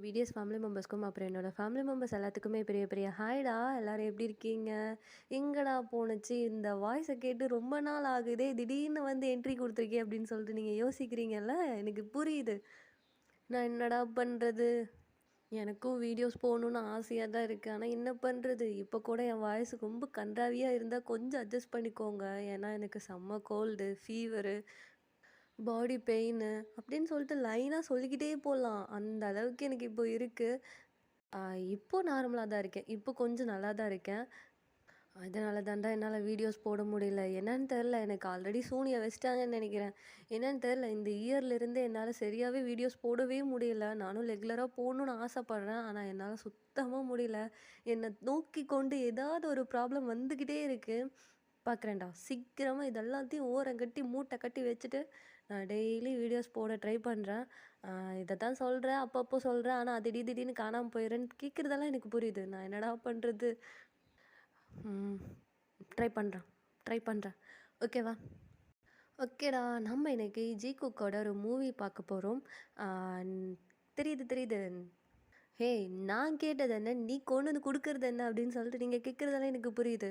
BDS family மெம்பர்ஸ்க்கும் அப்புறம் என்னோட family members எல்லாத்துக்குமே பெரிய பெரிய ஹாய்டா. எல்லாரும் எப்படி இருக்கீங்க? எங்கடா போணுச்சு இந்த வாய்ஸை கேட்டு ரொம்ப நாள் ஆகுதே, திடீர்னு வந்து என்ட்ரி கொடுத்துருக்கே அப்படின்னு சொல்லிட்டு நீங்கள் யோசிக்கிறீங்கல்ல. எனக்கு புரியுது. நான் என்னடா பண்ணுறது, எனக்கும் வீடியோஸ் போகணுன்னு ஆசையாக தான் இருக்குது. ஆனால் என்ன பண்ணுறது, இப்போ கூட என் வாய்ஸ் ரொம்ப கன்றாவியாக இருந்தால் கொஞ்சம் அட்ஜஸ்ட் பண்ணிக்கோங்க. ஏன்னா எனக்கு செம்ம கோல்டு, ஃபீவரு, பாடி பெயின்னு அப்படின்னு சொல்லிட்டு லைனாக சொல்லிக்கிட்டே போகலாம். அந்த அளவுக்கு எனக்கு இப்போ இருக்குது. இப்போ நார்மலா தான் இருக்கேன். இப்போ கொஞ்சம் நல்லா தான் இருக்கேன். அதனால தான்டா என்னால வீடியோஸ் போட முடியல. என்னன்னு தெரியல. எனக்கு ஆல்ரெடி சூனியம் வச்சுட்டாங்கன்னு நெனைக்கிறேன். என்னன்னு தெரியல. இந்த இயர்லேருந்து என்னால சரியாவே வீடியோஸ் போடவே முடியல. நானும் ரெகுலரா போடணும்னு ஆசைப்படுறேன். ஆனா என்னால சுத்தமா முடியல. என்னை நோக்கி கொண்டு ஏதாவது ஒரு ப்ராப்ளம் வந்துக்கிட்டே இருக்கு. பார்க்குறேன்டா. சீக்கிரமா இது எல்லாத்தையும் ஓரங்கட்டி மூட்டை கட்டி வச்சுட்டு, நான் டெய்லி வீடியோஸ் போட ட்ரை பண்ணுறேன். இத தான் சொல்றேன், அப்பப்போ சொல்றேன். ஆனா திடீர்னு காணாம போயிடுறேன்னு கேட்குறதெல்லாம் எனக்கு புரியுது. நான் என்னடா பண்ணுறது? ம். ட்ரை பண்ணுறேன், ட்ரை பண்ணுறேன். ஓகேவா? ஓகேடா. நம்ம இன்னைக்கு ஜி குக்கோட ஒரு மூவி பார்க்க போறோம். ஆ தெரியுது, தெரியுது. "ஹேய்! நான் கேட்டது என்ன? நீ கொண்டு வந்து குடுக்குறது என்ன?" அப்படின்னு சொல்லிட்டு நீங்க கேட்குறதெல்லாம் எனக்கு புரியுது.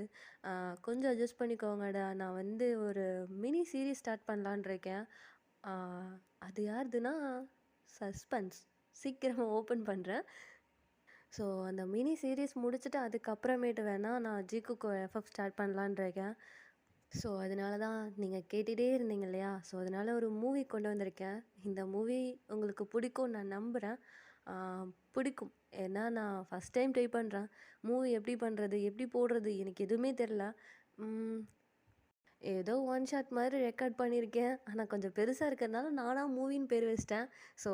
ஆ கொஞ்சம் அட்ஜஸ்ட் பண்ணிக்கோங்கடா. நான் வந்து ஒரு மினி சீரிஸ் ஸ்டார்ட் பண்ணலான்னு இருக்கேன். ஆ அது யாருதுன்னா, சஸ்பென்ஸ். சீக்கிரமா ஓப்பன் பண்றேன். ஸோ அந்த மினி சீரிஸ் முடிச்சுட்டு அதுக்கப்புறமேட்டு வேணா நான் ஜிகுக்கு எஃப்எஃப் ஸ்டார்ட் பண்ணலான்னு இருக்கேன். ஸோ அதனால தான் நீங்கள் கேட்டுகிட்டே இருந்தீங்க இல்லையா? ஸோ அதனால ஒரு மூவி கொண்டு வந்திருக்கேன். இந்த மூவி உங்களுக்கு பிடிக்கும்னு நான் நம்புகிறேன். பிடிக்கும். ஏன்னா நான் ஃபஸ்ட் டைம் ட்ரை பண்ணுறேன். மூவி எப்படி பண்ணுறது, எப்படி போடுறது எனக்கு எதுவுமே தெரில. ஏதோ ஒன் ஷாட் மாதிரி ரெக்கார்ட் பண்ணியிருக்கேன். ஆனால் கொஞ்சம் பெருசாக இருக்கிறதுனால நானாக மூவின்னு பேர் வச்சிட்டேன். ஸோ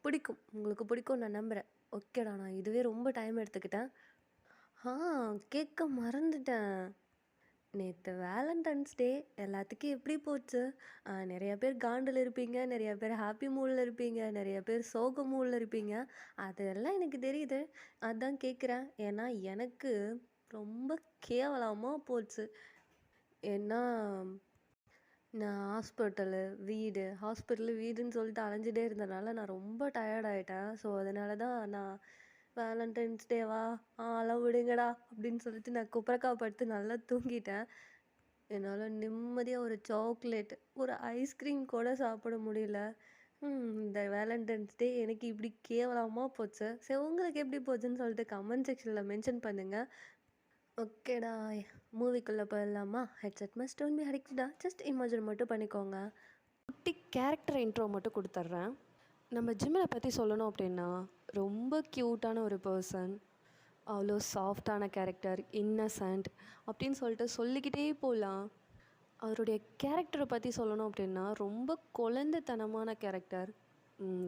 பிடிக்கும். உங்களுக்கு பிடிக்கும்னு நான் நம்புகிறேன். ஓகேடா. நான் இதுவே ரொம்ப டைம் எடுத்துக்கிட்டேன். ஆ கேட்க மறந்துட்டேன். நேற்று வேலண்டைன்ஸ் டே எல்லாத்துக்கும் எப்படி போச்சு? நிறைய பேர் காண்டில் இருப்பீங்க, நிறைய பேர் ஹாப்பி மூடில் இருப்பீங்க, நிறைய பேர் சோக மூடில் இருப்பீங்க. அதெல்லாம் எனக்கு தெரியுது. அதான் கேட்குறேன். ஏன்னா எனக்கு ரொம்ப கேவலமாக போச்சு. ஏன்னா நான் ஹாஸ்பிட்டலு வீடுன்னு சொல்லிட்டு அலைஞ்சிட்டே இருந்தனால நான் ரொம்ப டயர்ட் ஆயிட்டேன். ஸோ அதனால தான் நான் வேலண்டைன்ஸ் டேவா அளவு விடுங்கடா அப்படின்னு சொல்லிட்டு நான் குப்புறக்கா படுத்து நல்லா தூங்கிட்டேன். என்னால் நிம்மதியாக ஒரு சாக்லேட், ஒரு ஐஸ்கிரீம் கூட சாப்பிட முடியல. இந்த வேலண்டைன்ஸ் டே எனக்கு இப்படி கேவலமாக போச்சு. சரி, உங்களுக்கு எப்படி போச்சுன்னு சொல்லிட்டு கமெண்ட் செக்ஷனில் மென்ஷன் பண்ணுங்கள். ஓகேடா. மூவிக்குள்ளே போயிடலாமா? ஹெட்செட் மஸ்ட் டோன்ட் பி அடிக்டடா. ஜஸ்ட் இமேஜின் மட்டும் பண்ணிக்கோங்க. குட்டி கேரக்டர் இன்ட்ரோ மட்டும் கொடுத்துட்றேன். நம்ம ஜிம்மினை பற்றி சொல்லணும் அப்படின்னா, ரொம்ப க்யூட்டான ஒரு பர்சன். அவ்வளோ சாஃப்டான கேரக்டர், இன்னசென்ட் அப்படின்னு சொல்லிட்டு சொல்லிக்கிட்டே போகலாம். அவருடைய கேரக்டரை பற்றி சொல்லணும் அப்படின்னா, ரொம்ப குழந்தைத்தனமான கேரக்டர்.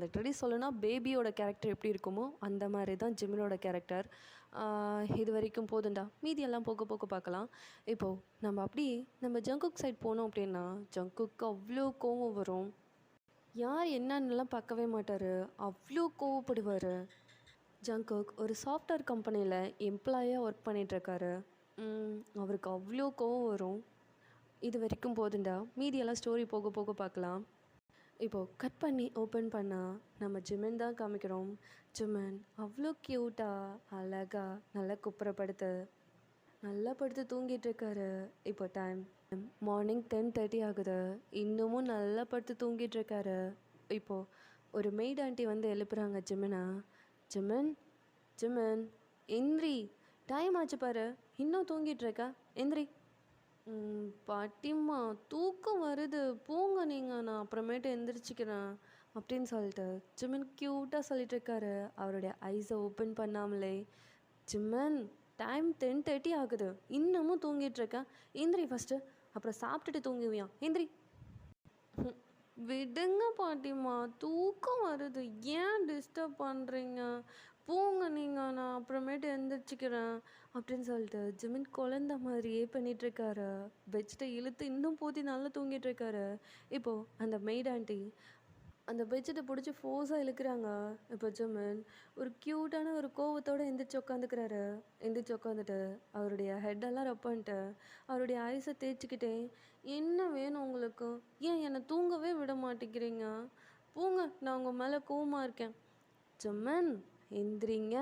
லிட்ரலி சொல்லணும்னா பேபியோட கேரக்டர் எப்படி இருக்குமோ அந்த மாதிரி தான் ஜிமினோட கேரக்டர். இது வரைக்கும் போதுண்டா. மீதியெல்லாம் போக போக பார்க்கலாம். இப்போது நம்ம ஜங்குக் சைட் போனோம் அப்படின்னா, ஜங்குக்கு அவ்வளோ கோவம் வரும். யார் என்னன்னெலாம் பார்க்கவே மாட்டார். அவ்வளோ கோவப்படுவார். ஜங்குக் ஒரு சாஃப்ட்வேர் கம்பெனியில் எம்ப்ளாயாக ஒர்க் பண்ணிகிட்ருக்காரு. அவருக்கு அவ்வளோ கோவம் வரும். இது வரைக்கும் போதுண்டா. மீதியெல்லாம் ஸ்டோரி போக போக பார்க்கலாம். இப்போது கட் பண்ணி ஓப்பன் பண்ணால் நம்ம ஜிமின் தான் காமிக்கிறோம். ஜிமின் அவ்வளோ க்யூட்டாக, அழகாக, நல்லா குப்புறப்படுத்து நல்லா படுத்து தூங்கிட்டுருக்காரு. இப்போ டைம் மார்னிங் 10:30 ஆகுது. இன்னமும் நல்லா படுத்து தூங்கிட்டுருக்காரு. இப்போது ஒரு மெய்ட் ஆண்டி வந்து எழுப்புறாங்க ஜிமினை. ஜிமின், ஜிமின் எந்திரி, டைம் ஆச்சு பாரு, இன்னும் தூங்கிட்டுருக்க, எந்திரி. பாட்டிம்மா தூக்கம் வருது, போங்க நீங்கள், நான் அப்புறமேட்டு எந்திரிச்சிக்கிறேன் அப்படின்னு சொல்லிட்டு ஜிமின் க்யூட்டாக சொல்லிட்டுருக்காரு. அவருடைய ஐஸை ஓப்பன் பண்ணாமலே. ஜிமின் டைம் 10:30 ஆகுது, இன்னமும் தூங்கிட்டுருக்கேன், எந்திரி ஃபஸ்ட்டு, அப்புறம் சாப்பிட்டுட்டு தூங்குவியான், எந்திரி. விடுங்க பாட்டிம்மா, தூக்கம் வருது, ஏன் டிஸ்டர்ப் பண்ணுறீங்க, போங்க நீங்கள், நான் அப்புறமேட்டு எந்திரிச்சிக்கிறேன் அப்படின்னு சொல்லிட்டு ஜிமின் குழந்த மாதிரியே பண்ணிகிட்ருக்காரு. பெட்ஷீட்டை இழுத்து இன்னும் போத்தி நல்லா தூங்கிட்டுருக்காரு. இப்போது அந்த மெய்ட் ஆண்டி அந்த பெட்ஷீட்டை பிடிச்சி ஃபோர்ஸாக இழுக்கிறாங்க. இப்போ ஜிமின் ஒரு க்யூட்டான ஒரு கோவத்தோடு எந்திரிச்சு உட்காந்துட்டு அவருடைய ஹெட்டெல்லாம் ரப் பண்ணிட்டு அவருடைய ஐஸை தேய்ச்சிக்கிட்டே, என்ன வேணும் உங்களுக்கு, ஏன் என்னை தூங்கவே விட மாட்டேங்கிறீங்க, போங்க, நான் உங்கள் மேலே கோவமாக இருக்கேன். ஜம்மன் எந்திரிங்க.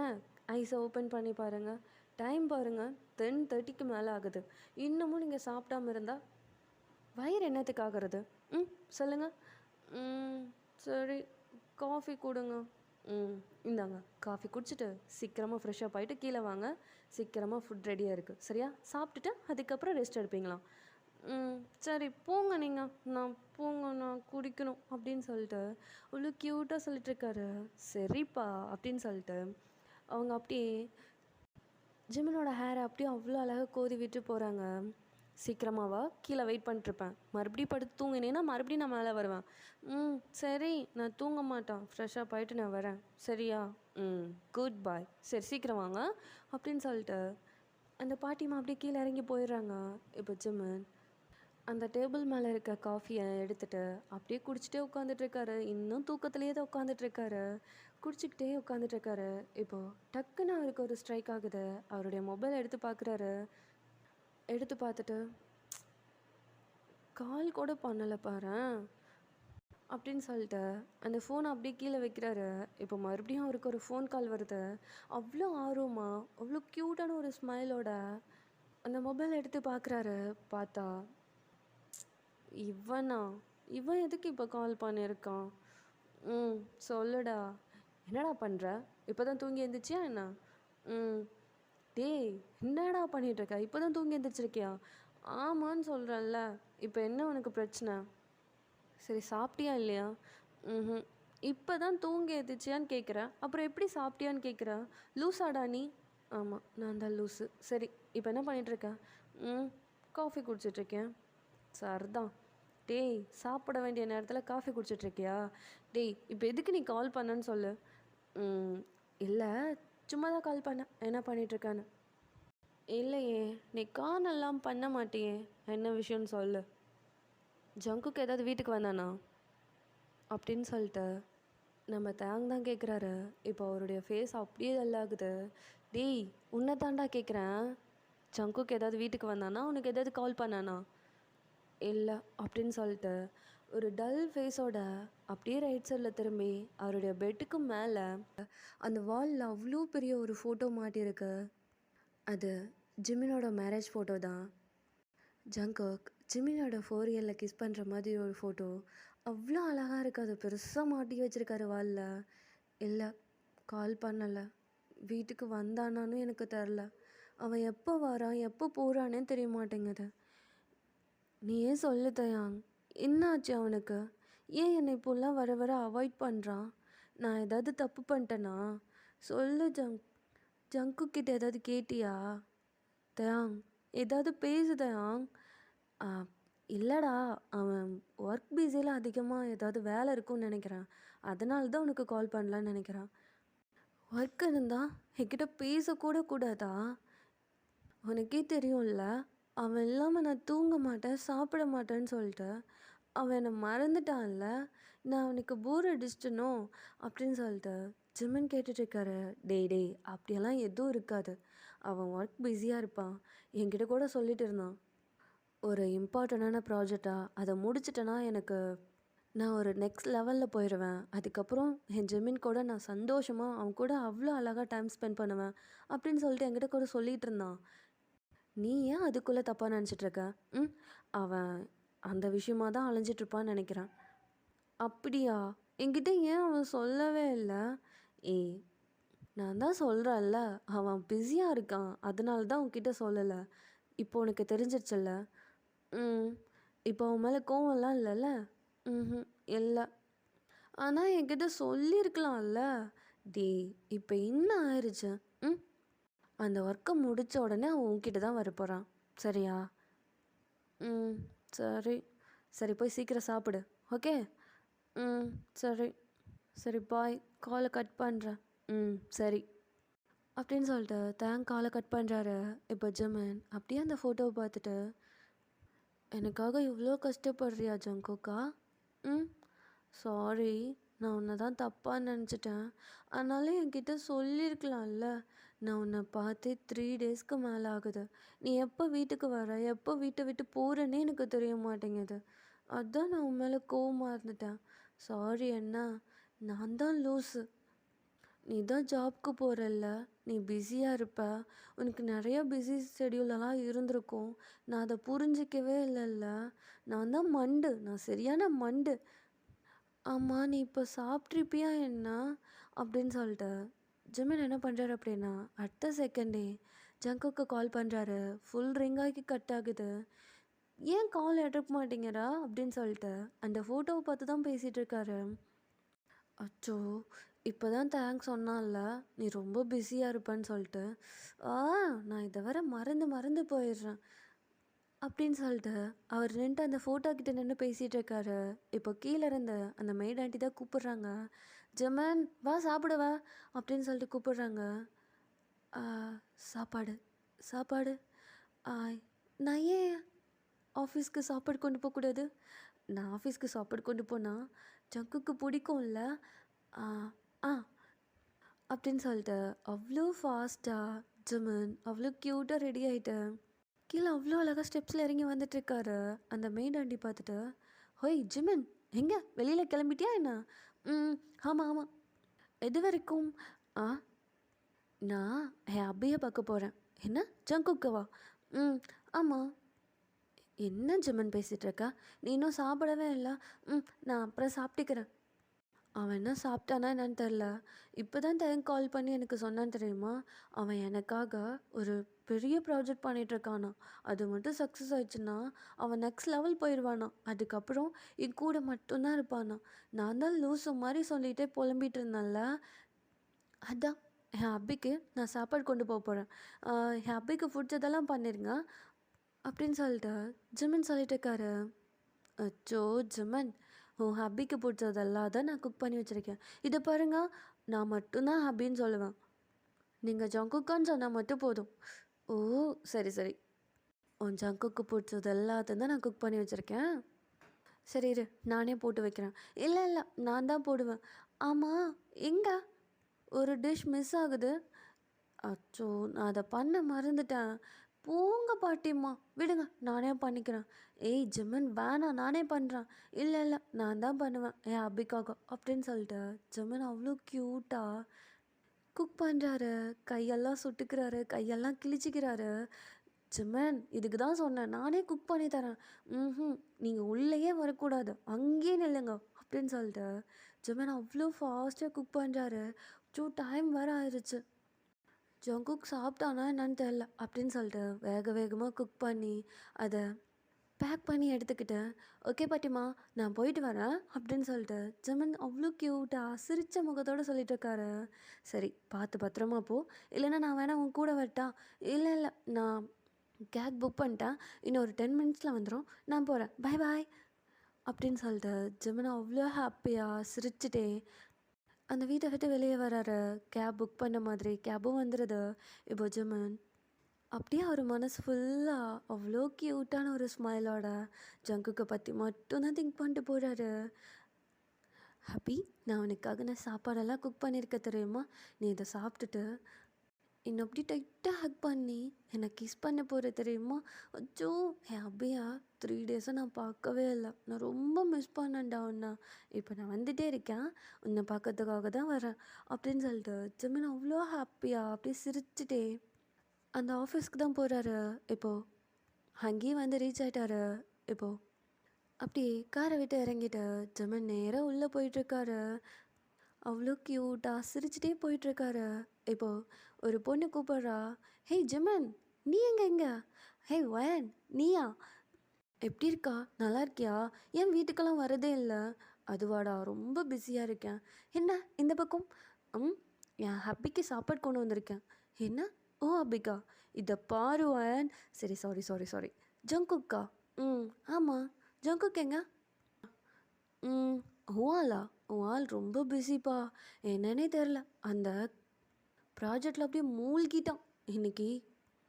ஐஸை ஓப்பன் பண்ணி பாருங்கள். டைம் பாருங்கள், 10:30க்கு மேலே ஆகுது. இன்னமும் நீங்கள் சாப்பிடாம இருந்தால் வயிறு என்னத்துக்கு ஆகிறது? ம் சொல்லுங்கள். சரி, காஃபி கொடுங்க. இந்தாங்க காஃபி குடிச்சிட்டு சீக்கிரமாக ஃப்ரெஷ்ஷப் ஆகிட்டு கீழே வாங்க. சீக்கிரமாக ஃபுட் ரெடியாக இருக்குது, சரியா? சாப்பிட்டுட்டு அதுக்கப்புறம் ரெஸ்ட் எடுப்பீங்களாம். சரி போங்க நீங்கள், நான் குடிக்கணும் அப்படின்னு சொல்லிட்டு அவ்வளோ க்யூட்டாக சொல்லிட்டுருக்காரு. சரிப்பா அப்படின்னு சொல்லிட்டு அவங்க அப்படியே ஜிமினோட ஹேரை அப்படியே அவ்வளோ அழகாக கோதி விட்டு போகிறாங்க. சீக்கிரமாவா? கீழே வெயிட் பண்ணிட்டுருப்பேன். மறுபடியும் படுத்து தூங்கினேன்னா மறுபடியும் நான் மேலே வருவேன். சரி, நான் தூங்க மாட்டேன், ஃப்ரெஷ்ஷாக போயிட்டு நான் வரேன், சரியா? குட் பாய். சரி சீக்கிரம் வாங்க அப்படின்னு சொல்லிட்டு அந்த பாட்டிமா அப்படியே கீழே இறங்கி போயிடுறாங்க. இப்போ ஜிமன் அந்த டேபிள் மேலே இருக்க காஃபியை எடுத்துகிட்டு அப்படியே குடிச்சிட்டே உட்காந்துட்ருக்காரு. இன்னும் தூக்கத்துலேயே தான் உட்காந்துட்ருக்காரு. குடிச்சிக்கிட்டே உட்காந்துட்ருக்காரு. இப்போது டக்குன்னு அவருக்கு ஒரு ஸ்ட்ரைக் ஆகுது. அவருடைய மொபைல் எடுத்து பார்க்குறாரு. எடுத்து பார்த்துட்டு கால் கூட பண்ணலை பாரேன் அப்படின்னு சொல்லிட்டு அந்த ஃபோனை அப்படியே கீழே வைக்கிறாரு. இப்போ மறுபடியும் அவருக்கு ஒரு ஃபோன் கால் வருது. அவ்வளோ ஆர்வமாக அவ்வளோ க்யூட்டான ஒரு ஸ்மைலோட அந்த மொபைல் எடுத்து பார்க்குறாரு. பார்த்தா இவன் எதுக்கு இப்போ கால் பண்ணியிருக்கான்? சொல்லுடா, என்னடா பண்ணுற? இப்போ தான் தூங்கி எழுந்திரிச்சியா என்ன? டேய், என்னடா பண்ணிகிட்ருக்க? இப்போ தான் தூங்கி எழுந்திரிச்சிருக்கியா? ஆமான்னு சொல்கிறேன்ல. இப்போ என்ன உனக்கு பிரச்சனை? சரி சாப்பிட்டியா இல்லையா? இப்போ தான் தூங்கி எழுந்திரிச்சியான்னு கேட்குறேன், அப்புறம் எப்படி சாப்பிட்டியான்னு கேட்குற? லூஸாடா நீ? ஆமாம், நான் தான் லூஸு. சரி, இப்போ என்ன பண்ணிகிட்ருக்க? காஃபி குடிச்சிட்ருக்கேன். சரிதான். டேய், சாப்பிட வேண்டிய நேரத்தில் காஃபி குடிச்சிட்ருக்கியா? டேய், இப்போ எதுக்கு நீ கால் பண்ணன்னு சொல்லு. இல்லை, சும்மா தான் கால் பண்ண. என்ன பண்ணிகிட்ருக்கான்னு? இல்லையே, நீ கானெல்லாம் பண்ண மாட்டியே. என்ன விஷயம்னு சொல்லு. ஜங்குக்கு ஏதாவது வீட்டுக்கு வந்தானா அப்படின்னு சொல்லிட்டு நம்ம தேங் தான் கேட்குறாரு. இப்போ அவருடைய ஃபேஸ் அப்படியே டல்லாகுது. டேய், உன்னை தாண்டா கேட்குறேன். ஜங்குக்கு ஏதாவது வீட்டுக்கு வந்தானா? உனக்கு ஏதாவது கால் பண்ணானா? இல்லை அப்படின்னு சொல்லிட்டு ஒரு டல் ஃபேஸோட அப்படியே ரைட் சைடில் திரும்பி அவருடைய பெட்டுக்கு மேலே அந்த வாலில் அவ்வளோ பெரிய ஒரு ஃபோட்டோ மாட்டியிருக்கு. அது ஜிமினோட மேரேஜ் ஃபோட்டோ தான். ஜங்குக் ஜிமினோட 4 இயரில் கிஸ் பண்ணுற மாதிரி ஒரு ஃபோட்டோ அவ்வளோ அழகாக இருக்குது. அது பெருசாக மாட்டி வச்சுருக்காரு வாலில். இல்லை, கால் பண்ணலை. வீட்டுக்கு வந்தானான்னு எனக்கு தெரில. அவன் எப்போ வரான் எப்போ போகிறானே தெரிய மாட்டேங்குது. நீ ஏன் சொல்லு தயாங், என்னாச்சு அவனுக்கு? ஏன் என்னை இப்போல்லாம் வர வர அவாய்ட் பண்ணுறான்? நான் ஏதாவது தப்பு பண்ணிட்டேனா? சொல்லு ஜங்குக்கிட்ட ஏதாவது கேட்டியா? தயாங், ஏதாவது பேசு தயாங். இல்லைடா, அவன் ஒர்க் பிஸியில் அதிகமாக ஏதாவது வேலை இருக்குன்னு நினைக்கிறேன். அதனால தான் உனக்கு கால் பண்ணலான்னு நினைக்கிறான். ஒர்க் இருந்தால் என்கிட்ட பேசக்கூட கூடாதா? உனக்கே தெரியும்ல, அவன் இல்லாமல் நான் தூங்க மாட்டேன், சாப்பிட மாட்டேன்னு சொல்லிட்டு அவன் என்னை மறந்துட்டான்ல. நான் அவனுக்கு போர் அடிச்சிட்டனோ அப்படின்னு சொல்லிட்டு ஜிமின் கேட்டுட்ருக்காரு. டேய், அப்படியெல்லாம் எதுவும் இருக்காது. அவன் ஒர்க் பிஸியாக இருப்பான். என்கிட்ட கூட சொல்லிட்டு இருந்தான், ஒரு இம்பார்ட்டண்டான ப்ராஜெக்டாக அதை முடிச்சிட்டேன்னா நான் ஒரு நெக்ஸ்ட் லெவலில் போயிடுவேன். அதுக்கப்புறம் என் ஜிமின் கூட நான் சந்தோஷமாக அவன் கூட அவ்வளோ அழகாக டைம் ஸ்பெண்ட் பண்ணுவேன் அப்படின்னு சொல்லிட்டு என்கிட்ட கூட சொல்லிகிட்டு இருந்தான். நீ ஏன் அதுக்குள்ளே தப்பாக நினச்சிட்ருக்க? அவன் அந்த விஷயமாக தான் அலைஞ்சிட்ருப்பான்னு நினைக்கிறேன். அப்படியா? என்கிட்ட ஏன் அவன் சொல்லவே இல்லை? ஏய், நான் தான் சொல்கிறேன்ல, அவன் பிஸியாக இருக்கான், அதனால தான் உன்கிட்ட சொல்லலை. இப்போ உனக்கு தெரிஞ்சிருச்சுல்ல. இப்போ அவன் மேலே கோவம்லாம் இல்லைல்ல? இல்லை. ஆனால் என்கிட்ட சொல்லியிருக்கலாம்ல. டேய், இப்போ என்ன ஆயிடுச்சு? அந்த ஒர்க்கை முடித்த உடனே அவன் உன்கிட்ட தான் வரப்போகிறான், சரியா? சரி சரி, போய் சீக்கிரம் சாப்பிடு, ஓகே? சரி சரி, பாய். காலை கட் பண்ணுறேன். சரி அப்படின்னு சொல்லிட்டு தேங்க் காலை கட் பண்ணுறாரு. இப்போ ஜிமின் அப்படியே அந்த ஃபோட்டோவை பார்த்துட்டு, எனக்காக இவ்வளோ கஷ்டப்படுறியா ஜங்குக்கா? சாரி, நான் உன்னை தான் தப்பாக நினச்சிட்டேன். அதனால என்கிட்ட சொல்லியிருக்கலாம்ல. நான் உன்னை பார்த்து 3 டேஸ்க்கு மேலே ஆகுது. நீ எப்போ வீட்டுக்கு வர, எப்போ வீட்டை விட்டு போகிறேன்னே எனக்கு தெரிய மாட்டேங்குது. அதான் நான் உன் மேலே கோவமாக இருந்துட்டேன். சாரி. என்ன, நான் தான் லூஸு. நீ தான் ஜாப்க்கு போறல்ல, நீ பிஸியா இருப்ப. உனக்கு நெறைய பிஸி ஷெட்யூலெல்லாம் இருந்திருக்கும். நான் அத புரிஞ்சுக்கவே இல்லல்ல. நான் தான் மண்டு. நான் சரியான மண்டு. ஆமா, நீ இப்ப சாப்பிட்ருப்பியா என்ன? அப்படின்னு சொல்லிட்டு. ஜிமின் என்ன பண்றாரு அப்படின்னா, அடுத்த செகண்டே ஜங்குக்கு கால் பண்றாரு. ஃபுல் ரிங் ஆகி கட் ஆகுது. "ஏன் கால் எடுக்க மாட்டேங்கிறா?" அப்படின்னு சொல்லிட்டு. அந்த ஃபோட்டோவ பார்த்து தான் பேசிட்டு இருக்காரு. அச்சோ! இப்ப தான் தேங்க்ஸ் சொன்னான்ல, நீ ரொம்ப பிஸியா இருப்பன்னு சொல்லிட்டு. ஆ நான் இத வேற மறந்து மறந்து போயிடுறேன். அப்படின்னு சொல்லிட்டு அவர் நின்னுட்டு அந்த ஃபோட்டோ கிட்ட நின்னு பேசிட்டு இருக்காரு. இப்போ கீழ இருந்து அந்த மெய்ட் ஆன்ட்டி தான் கூப்பிடுறாங்க. "ஜெமன் வா சாப்பிட வா" அப்படின்னு சொல்லிட்டு கூப்பிடுறாங்க. ஆ சாப்பாடு, சாப்பாடு. ஆ நான் ஏன் ஆஃபீஸ்க்கு சாப்பாடு கொண்டு போக்கூடாது? நான் ஆஃபீஸ்க்கு சாப்பாடு கொண்டு போனா ஜங்குக்கு பிடிக்கும்ல. ஆ ஆ அப்படின்னு சொல்லிட்டு அவ்வளோ ஃபாஸ்ட்டா ஜிமின் அவ்வளோ க்யூட்டாக ரெடி ஆகிட்டு கீழே அவ்வளோ அழகாக ஸ்டெப்ஸில் இறங்கி வந்துட்டுருக்காரு. அந்த மெய்ட் ஆண்டி பார்த்துட்டு, "ஹோய் ஜிமின், எங்கே வெளியில் கிளம்பிட்டியா என்ன?" "ம் ஆமாம் ஆமாம்." "எது வரைக்கும்?" "ஆ நான் என் அபியை பார்க்க போகிறேன்." "என்ன ஜங்குக்கவா?" "ம் ஆமாம்." "என்ன ஜிமின் பேசிகிட்டு இருக்கா? நீ இன்னும் சாப்பிடவே இல்லை." "ம் நான் அப்புறம் சாப்பிட்டுக்கிறேன்." அவன் என்ன சாப்பிட்டானா என்னன்னு தெரில. இப்போ தான் டைம் கால் பண்ணி எனக்கு சொன்னான்னு தெரியுமா? அவன் எனக்காக ஒரு பெரிய ப்ராஜெக்ட் பண்ணிகிட்ருக்கானாம். அது மட்டும் சக்ஸஸ் ஆயிடுச்சுன்னா, அவன் நெக்ஸ்ட் லெவல் போயிடுவானாம். அதுக்கப்புறம் என் கூட மட்டும்தான் இருப்பானாம். நான் தான் லூசு மாதிரி சொல்லிகிட்டே புலம்பிகிட்டு இருந்தேன்ல. அதான் என் அப்பிக்கு நான் சாப்பாடு கொண்டு போக போகிறேன். என் அப்பிக்கு பிடிச்சதெல்லாம் பண்ணிருங்க அப்படின்னு சொல்லிட்டு ஜிமின் சொல்லிட்டு இருக்காரு. அச்சோ! ஜிமன், உன் ஹப்பிக்கு பிடிச்சதெல்லாம் தான் நான் குக் பண்ணி வச்சுருக்கேன். இதை பாருங்க, நான் மட்டும்தான் ஹப்பின்னு சொல்லுவேன். நீங்கள் ஜங்குக்கான்னு சொன்னால் மட்டும் போதும். ஓ! சரி சரி. உன் ஜங்குக்கு பிடிச்சது எல்லாத்தையும் தான் நான் குக் பண்ணி வச்சுருக்கேன். சரி இரு, நானே போட்டு வைக்கிறேன். இல்லை இல்லை, நான் தான் போடுவேன். ஆமாம், எங்கே ஒரு டிஷ் மிஸ் ஆகுது. அச்சோ! நான் அத பண்ண மறந்துட்டேன். போங்க பாட்டிம்மா, விடுங்க நானே பண்ணிக்கிறேன். ஏய் ஜிமின் வேணாம், நானே பண்ணுறேன். இல்ல இல்ல நான் தான் பண்ணுவேன் என் அபிக்காக அப்படின்னு சொல்லிட்டு ஜிமின் அவ்வளோ க்யூட்டா குக் பண்ணுறாரு. கையெல்லாம் சுட்டுக்கிறாரு, கையெல்லாம் கிழிச்சிக்கிறாரு. ஜிமின் இதுக்கு தான் சொன்னேன், நானே குக் பண்ணி தரேன். நீங்கள் உள்ளேயே வரக்கூடாது, அங்கேயே நில்லுங்க அப்படின்னு சொல்லிட்டு ஜிமின் அவ்வளோ ஃபாஸ்ட்டாக குக் பண்ணுறாரு. டைம் வேறு ஆயிடுச்சு. ஜங்குக் சாப்பிட்டானா என்னன்னு தெரில அப்படின்னு சொல்லிட்டு வேக வேகமாக குக் பண்ணி அதை பேக் பண்ணி எடுத்துக்கிட்டேன். ஓகே பாட்டிமா, நான் போயிட்டு வரேன் அப்படின்னு சொல்லிட்டு ஜமன் அவ்வளோ க்யூட்டாக சிரித்த முகத்தோடு சொல்லிட்டு இருக்காரு. சரி பார்த்து பத்திரமா போ, இல்லைன்னா நான் வேணா உன் கூட வரட்டா? இல்லை இல்லை, நான் கேப் புக் பண்ணிட்டேன், இன்னும் ஒரு 10 மினிட்ஸில் வந்துடும், நான் போகிறேன், பை பாய் அப்படின்னு சொல்லிட்டு ஜமன் அவ்வளோ ஹாப்பியாக சிரிச்சுட்டே அந்த வீட்டை விட்டு வெளியே வராரு. கேப் புக் பண்ண மாதிரி கேபும் வந்துடுது. இப்போ ஜிமன் அப்படியே அவர் மனசு ஃபுல்லாக அவ்வளோ க்யூட்டான ஒரு ஸ்மைலோட ஜங்குக்கு பற்றி மட்டும்தான் திங்க் பண்ணிட்டு போகிறாரு. ஹாப்பி, நான் சாப்பாடெல்லாம் குக் பண்ணியிருக்க தெரியுமா? நீ இதை சாப்பிட்டுட்டு என்னை அப்படி டைட்டாக ஹக் பண்ணி என்னை கிஸ் பண்ண போகிற தெரியுமா? அச்சோ! என் அபியா 3 டேஸாக நான் பார்க்கவே இல்லை. நான் ரொம்ப மிஸ் பண்ணேன்டா உன்னை. இப்போ நான் வந்துட்டே இருக்கேன், உன்னை பார்க்கறதுக்காக தான் வரேன் அப்படின்னு சொல்லிட்டு ஜிமின் அவ்வளோ ஹாப்பியாக அப்படியே சிரிச்சுட்டே அந்த ஆஃபீஸ்க்கு தான் போகிறாரு. இப்போது அங்கேயும் வந்து ரீச் ஆகிட்டாரு. இப்போது அப்படியே காரை விட்டு இறங்கிட்டு ஜிமின் நேராக உள்ளே போயிட்டுருக்காரு. அவ்வளோ க்யூட்டாக சிரிச்சிட்டே போயிட்டுருக்காரு. இப்போது ஒரு பொண்ணு கூப்பிட்றா. "ஹேய் ஜிமன், நீ எங்கே? ஹேய் வயன், நீயா? எப்படி இருக்கா? நல்லா இருக்கியா? ஏன் வீட்டுக்கெல்லாம் வரதே இல்லை?" "அதுவாடா, ரொம்ப பிஸியாக இருக்கேன்." "என்ன இந்த பக்கம்?" "ம் என் ஹப்பிக்கு சாப்பாடு கொண்டு வந்திருக்கேன்." "என்ன? ஓ அப்பிக்கா, இதை பாரு வயன்." "சரி சாரி சாரி சாரி. ஜங்குக்கா?" "ம் ஆமாம், ஜங்குக் எங்க?" "ம் உன் ஆளா? உன் ஆள் ரொம்ப பிஸிப்பா, என்னன்னே தெரில. அந்த ப்ராஜெக்டில் அப்படியே மூழ்கிட்டான் இன்னைக்கு.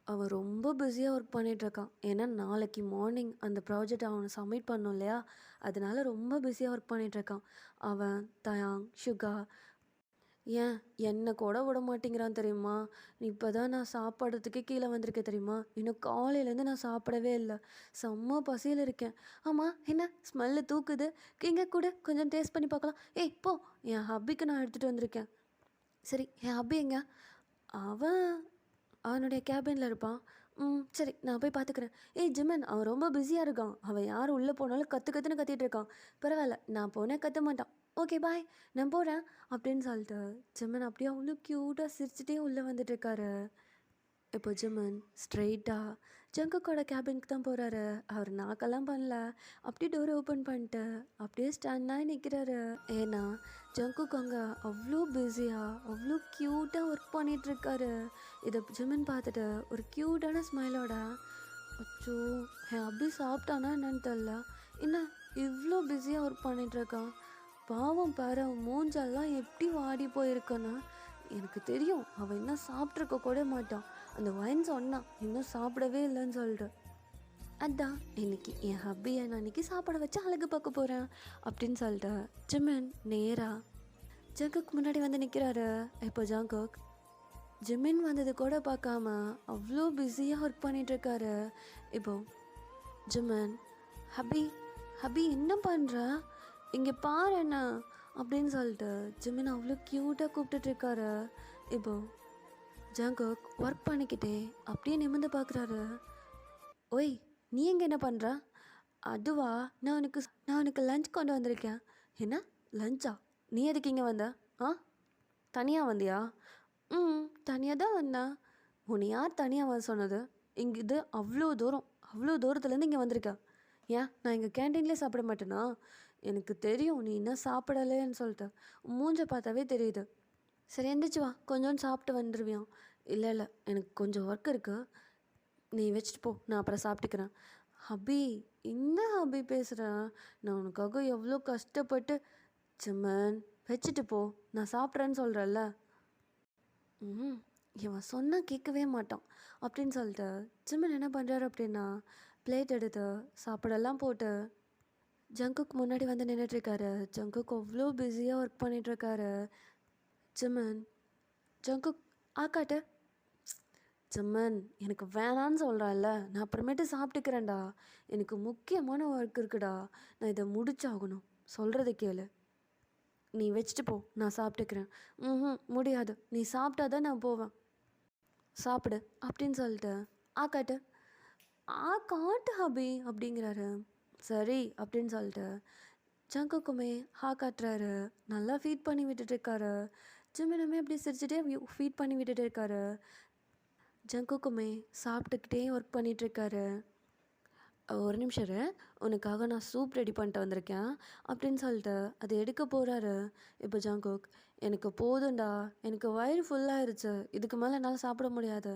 அவன் ரொம்ப பிஸியாக ஒர்க் பண்ணிகிட்ருக்கான். ஏன்னா நாளைக்கு மார்னிங் அந்த ப்ராஜெக்ட் அவனை சப்மிட் பண்ணணும் இல்லையா, அதனால ரொம்ப பிஸியாக ஒர்க் பண்ணிகிட்ருக்கான். அவன் தயாங் சுகா ஏன் என்னை கூட விட மாட்டேங்கிறான் தெரியுமா? இப்போ தான் நான் சாப்பிட்றதுக்கே கீழே வந்திருக்கேன் தெரியுமா? இன்னும் காலையிலேருந்து நான் சாப்பிடவே இல்லை. செம்ம பசியில் இருக்கேன். ஆமாம், என்ன ஸ்மெல்லு தூக்குது? எங்கே கூட கொஞ்சம் டேஸ்ட் பண்ணி பார்க்கலாம். ஏய் போ, என் ஹப்பிக்கு நான் எடுத்துகிட்டு வந்திருக்கேன். சரி, என் அபி எங்க? அவன் அவனுடைய கேபின்ல இருப்பான். சரி நான் போய் பார்த்துக்கிறேன். ஏய் ஜிமன், அவன் ரொம்ப பிஸியா இருக்கான். அவன் யார் உள்ள போனாலும் கத்து கத்துன்னு கத்திட்டு இருக்கான். பரவாயில்ல, நான் போனா கத்த மாட்டான். ஓகே பாய், நான் போறேன் அப்படின்னு சொல்லிட்டு ஜிமன் அப்படியே அவ்வளோ க்யூட்டா சிரிச்சுட்டே உள்ள வந்துட்டு இருக்காரு. இப்போ ஜிமன் ஸ்ட்ரெயிட்டாக ஜங்குக்கோட கேபினுக்கு தான் போகிறாரு. அவர் நாக்கெல்லாம் பண்ணல, அப்படியே டோர் ஓப்பன் பண்ணிட்டு அப்படியே ஸ்டாண்டாக நிற்கிறாரு. ஏன்னா ஜங்குக்கு அங்கே அவ்வளோ பிஸியாக அவ்வளோ க்யூட்டாக ஒர்க் பண்ணிகிட்ருக்காரு. இதை ஜிமன் பார்த்துட்டு ஒரு க்யூட்டான ஸ்மைலோட, அச்சோ என் அபி சாப்பிட்டானா என்னன்னு தெரில, என்ன இவ்வளோ பிஸியாக ஒர்க் பண்ணிகிட்ருக்கான், பாவம் பாரு மூஞ்செல்லாம் எப்படி வாடி போயிருக்குன்னு. எனக்கு தெரியும் அவன் இன்னும் சாப்பிட்ருக்க கூட மாட்டான். அந்த வைன் சொன்னான் இன்னும் சாப்பிடவே இல்லைன்னு சொல்லிட்டு. அதான் இன்னைக்கு என் ஹப்பியை நான் இன்னைக்கு சாப்பிட வச்சு அழகு பார்க்க போகிறேன் அப்படின்னு சொல்லிட்டு ஜிமின் நேராக ஜங்குக்கு முன்னாடி வந்து நிற்கிறாரு. இப்போ ஜங்குக் ஜிமின் வந்தது கூட பார்க்காம அவ்வளோ பிஸியாக ஒர்க் பண்ணிகிட்ருக்காரு. இப்போ ஜிமின், ஹபி ஹபி என்ன பண்ணுற, இங்கே பாரு என்ன அப்படின்னு சொல்லிட்டு ஜிமின் அவ்வளோ க்யூட்டாக கூப்பிட்டுட்ருக்காரு. இப்போ ஜங்குக் ஒர்க் பண்ணிக்கிட்டே அப்படியே நிமிர்ந்து பார்க்குறாரு. ஓய், நீ எங்கே என்ன பண்ணுற? அதுவா, நான் உனக்கு லஞ்ச் கொண்டு வந்திருக்கேன். என்ன லஞ்சா? நீ எதுக்கு இங்கே வந்த? தனியாக வந்தியா? தனியாக தான் வந்தேன். உன்னை யார் தனியாக வர சொன்னது? இங்கே இது அவ்வளோ தூரத்துலேருந்து இங்கே வந்திருக்கேன். ஏன் நான் எங்கள் கேன்டீன்லேயே சாப்பிட மாட்டேனா? எனக்கு தெரியும் நீ இன்னும் சாப்பிடலேன்னு சொல்லிட்டு, மூஞ்ச பார்த்தாவே தெரியுது. சரி எந்திரிச்சு வா, கொஞ்சோண்டு சாப்பிட்டு வந்துடுவியான். இல்லை எனக்கு கொஞ்சம் ஒர்க் இருக்குது, நீ வச்சுட்டு போ, நான் அப்புறம் சாப்பிட்டுக்கிறேன். ஹபி, என்ன ஹபி பேசுகிறேன்? நான் உனக்காக எவ்வளோ கஷ்டப்பட்டு. ஜிமன் வச்சுட்டு போ, நான் சாப்பிட்றேன்னு சொல்கிறேன்ல. இவன் சொன்னால் கேட்கவே மாட்டான் அப்படின்னு சொல்லிட்டு ஜிமன் என்ன பண்ணுறாரு அப்படின்னா, பிளேட் எடுத்து சாப்பிடலாம் போட்டு ஜங்குக்கு முன்னாடி வந்து நின்றுட்டுருக்காரு. ஜங்குக்கு அவ்வளோ பிஸியாக ஒர்க் பண்ணிகிட்ருக்காரு. ஜிமன், ஜங்குக் ஆக்காட்டு. ஜிமன், எனக்கு வேணான்னு சொல்கிறான்ல, நான் அப்புறமேட்டு சாப்பிட்டுக்கிறேன்டா, எனக்கு முக்கியமான ஒர்க் இருக்குடா, நான் இதை முடிச்சாகணும், சொல்கிறத கேளு, நீ வச்சுட்டு போ, நான் சாப்பிட்டுக்கிறேன். முடியாது, நீ சாப்பிட்டாதான் நான் போவேன், சாப்பிடு அப்படின்னு சொல்லிட்டு ஆக்காட்டு. காட்டு ஹபி அப்படிங்கிறாரு. சரி அப்படின்னு சொல்லிட்டு ஜங்குக்குமே காட்டுறாரு. நல்லா ஃபீட் பண்ணி விட்டுட்டுருக்காரு. ஜிமினுமே அப்படி சிரிச்சுட்டே ஃபீட் பண்ணி விட்டுட்டு இருக்காரு. ஜங்குக்குமே சாப்பிட்டுக்கிட்டே ஒர்க் பண்ணிகிட்ருக்காரு. ஒரு நிமிஷம் இரு, உனக்காக நான் சூப் ரெடி பண்ணிட்டு வந்திருக்கேன் அப்படின்னு சொல்லிட்டு அதை எடுக்க போகிறாரு. இப்போ ஜங்குக், எனக்கு போதும்டா, எனக்கு வயிறு ஃபுல்லாகிருச்சு, இதுக்கு மேலே என்னால் சாப்பிட முடியாது.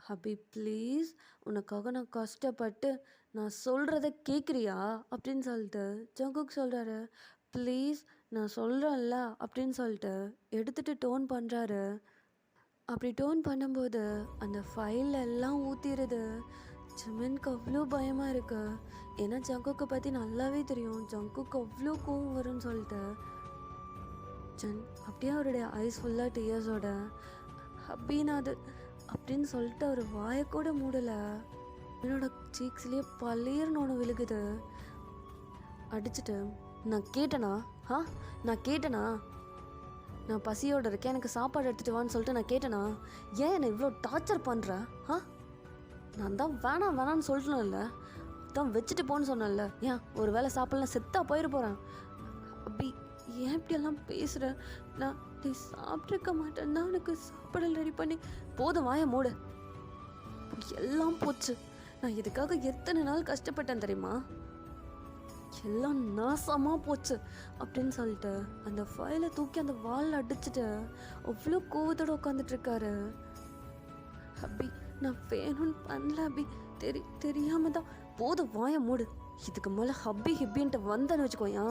ஹபி ப்ளீஸ், உனக்காக நான் கஷ்டப்பட்டு, நான் சொல்கிறத கேட்குறியா அப்படின்னு சொல்லிட்டு ஜங்குக் சொல்கிறாரு. ப்ளீஸ் நான் சொல்கிறேன்ல அப்படின்னு சொல்லிட்டு எடுத்துகிட்டு டோன் பண்ணுறாரு. அப்படி டோன் பண்ணும்போது அந்த ஃபைல் எல்லாம் ஊற்றிடுது. ஜிமினுக்கு அவ்வளோ பயமாக இருக்கு. ஏன்னா ஜங்குக்கை பற்றி நல்லாவே தெரியும், ஜங்குக்கு அவ்வளோ கோவம் வரும்னு சொல்லிட்டு. அப்படியே அவருடைய ஐஸ் ஃபுல்லாக டியர்ஸோட ஹப்பினாது அப்படின்னு சொல்லிட்டு அவர் வாயை கூட மூடலை. என்னோட சீக்ஸ்லேயே பல்லீர்னு ஒன்று விழுகுது. அடிச்சுட்டு, நான் கேட்டேனா? நான் கேட்டேனா? நான் பசியோடு இருக்கேன், எனக்கு சாப்பாடு எடுத்துகிட்டு வான்னு சொல்லிட்டு நான் கேட்டேனா? ஏன் என்னை இவ்வளோ டார்ச்சர் பண்ணுற? நான் தான் வேணான்னு சொல்லிட்டேன்ல, தான் வச்சுட்டு போன்னு சொன்னேன்ல, ஏன் ஒரு வேளை சாப்பிடலாம் செத்தா போயிட போகிறேன். அப்படி ஏன் இப்படியெல்லாம் பேசுகிற? நான் நீ சாப்பிட்ருக்க மாட்டேன்னா எனக்கு சாப்பாடு ரெடி பண்ணி போதும், வாய மூடு. எல்லாம் போச்சு, நான் இதுக்காக எத்தனை நாள் கஷ்டப்பட்டேன் தெரியுமா? எல்லாம் நாசமாக போச்சு அப்படின்னு சொல்லிட்டு அந்த ஃபைலை தூக்கி அந்த வாலில் அடிச்சுட்டு அவ்வளோ கோவத்தோடு உட்காந்துட்ருக்காரு. ஹப்பி, நான் வேணும்னு பண்ணல ஹப்பி, தெரியாம தான். போதும், வாய மூடு. இதுக்கு மேலே ஹப்பி ஹிப்பின்ட்டு வந்தேன்னு வச்சுக்கோயா,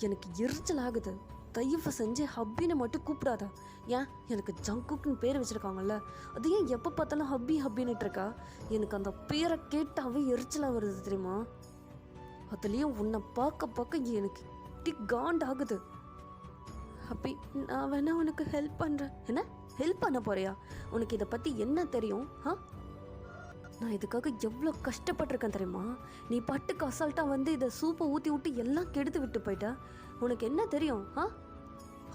எனக்கு எரிச்சல் ஆகுது. தயவு செஞ்சு ஹப்பின்னு மட்டும் கூப்பிடாதா. ஏன், எனக்கு ஜங்குக்குன்னு பேர் வச்சுருக்காங்கல்ல, அது ஏன் எப்போ பார்த்தாலும் ஹப்பின்னுட்டு இருக்கா? எனக்கு அந்த பேரை கேட்டாவே எரிச்சலாக வருது தெரியுமா? அதுலேயும் உன்னை பார்க்க எனக்கு இப்படி காண்டாகுது. ஹப்பி, நான் வேணா உனக்கு ஹெல்ப் பண்ணுறேன். என்ன ஹெல்ப் பண்ண போறியா? உனக்கு இதை பற்றி என்ன தெரியும்? நான் இதுக்காக எவ்வளோ கஷ்டப்பட்டிருக்கேன் தெரியுமா? நீ பட்டுக்கு அசால்ட்டாக வந்து இதை சூப்பை ஊற்றி விட்டு எல்லாம் கெடுத்து விட்டு போயிட்ட. உனக்கு என்ன தெரியும்?